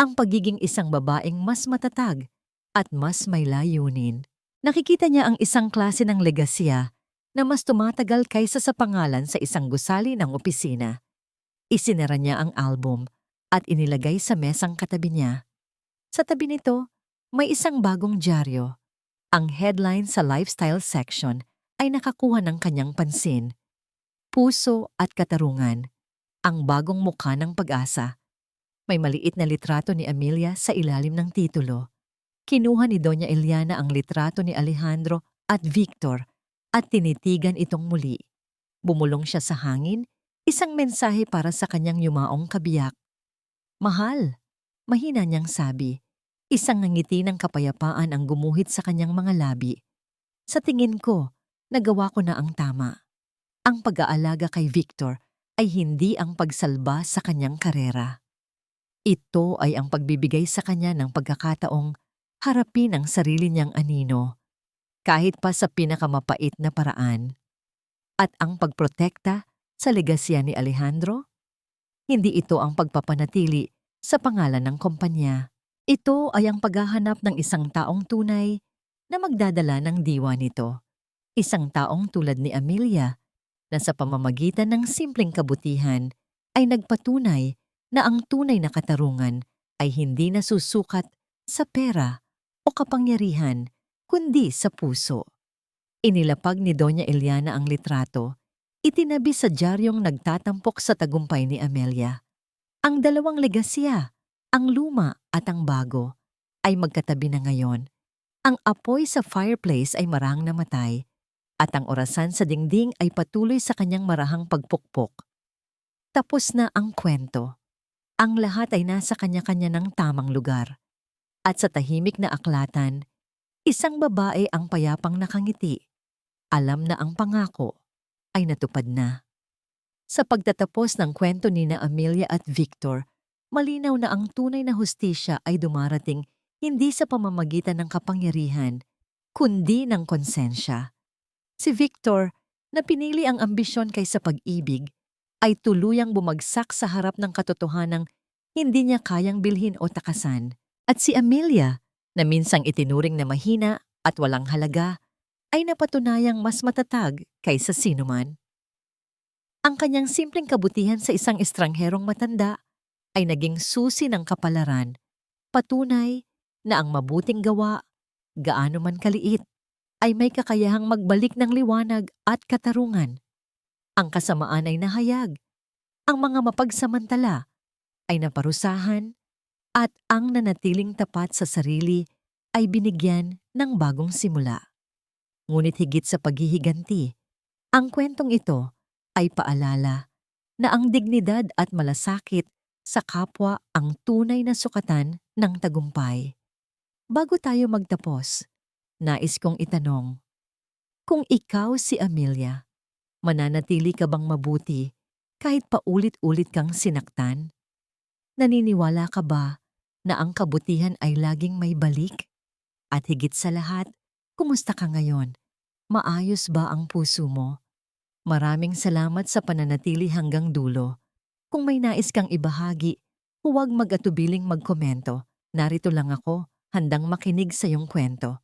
ang pagiging isang babaeng mas matatag at mas may layunin. Nakikita niya ang isang klase ng legasya na mas tumatagal kaysa sa pangalan sa isang gusali ng opisina. Isinara niya ang album at inilagay sa mesang katabi niya. Sa tabi nito, may isang bagong dyaryo. Ang headline sa lifestyle section ay nakakuha ng kanyang pansin. Puso at katarungan, ang bagong mukha ng pag-asa. May maliit na litrato ni Amelia sa ilalim ng titulo. Kinuha ni Doña Eliana ang litrato ni Alejandro at Victor at tinitigan itong muli. Bumulong siya sa hangin, isang mensahe para sa kanyang yumaong kabiyak. Mahal, mahina niyang sabi. Isang ngiti ng kapayapaan ang gumuhit sa kanyang mga labi. Sa tingin ko, nagawa ko na ang tama. Ang pag-aalaga kay Victor ay hindi ang pagsalba sa kanyang karera. Ito ay ang pagbibigay sa kanya ng pagkakataong harapin ang sarili niyang anino, kahit pa sa pinakamapait na paraan. At ang pagprotekta sa legasya ni Alejandro, hindi ito ang pagpapanatili sa pangalan ng kumpanya. Ito ay ang paghahanap ng isang taong tunay na magdadala ng diwa nito. Isang taong tulad ni Amelia na sa pamamagitan ng simpleng kabutihan ay nagpatunay na ang tunay na katarungan ay hindi nasusukat sa pera o kapangyarihan kundi sa puso. Inilapag ni Doña Eliana ang litrato, itinabi sa diaryong nagtatampok sa tagumpay ni Amelia. Ang dalawang legasya, ang luma at ang bago, ay magkatabi na ngayon. Ang apoy sa fireplace ay marahang namatay at ang orasan sa dingding ay patuloy sa kanyang marahang pagpukpok. Tapos na ang kwento. Ang lahat ay nasa kanya-kanya ng tamang lugar. At sa tahimik na aklatan, isang babae ang payapang nakangiti. Alam na ang pangako ay natupad na. Sa pagtatapos ng kwento ni na Amelia at Victor, malinaw na ang tunay na hustisya ay dumarating hindi sa pamamagitan ng kapangyarihan, kundi ng konsensya. Si Victor, na pinili ang ambisyon kaysa pag-ibig, ay tuluyang bumagsak sa harap ng katotohanang hindi niya kayang bilhin o takasan. At si Amelia, na minsang itinuring na mahina at walang halaga, ay napatunayang mas matatag kaysa sinuman. Ang kanyang simpleng kabutihan sa isang estrangherong matanda ay naging susi ng kapalaran, patunay na ang mabuting gawa, gaano man kaliit, ay may kakayahang magbalik ng liwanag at katarungan. Ang kasamaan ay nahayag, ang mga mapagsamantala ay naparusahan, at ang nanatiling tapat sa sarili ay binigyan ng bagong simula. Ngunit higit sa paghihiganti, ang kwentong ito ay paalala na ang dignidad at malasakit sa kapwa ang tunay na sukatan ng tagumpay. Bago tayo magtapos, nais kong itanong, kung ikaw si Amelia, mananatili ka bang mabuti kahit paulit-ulit kang sinaktan? Naniniwala ka ba na ang kabutihan ay laging may balik? At higit sa lahat, kumusta ka ngayon? Maayos ba ang puso mo? Maraming salamat sa pananatili hanggang dulo. Kung may nais kang ibahagi, huwag mag-atubiling magkomento. Narito lang ako, handang makinig sa iyong kwento.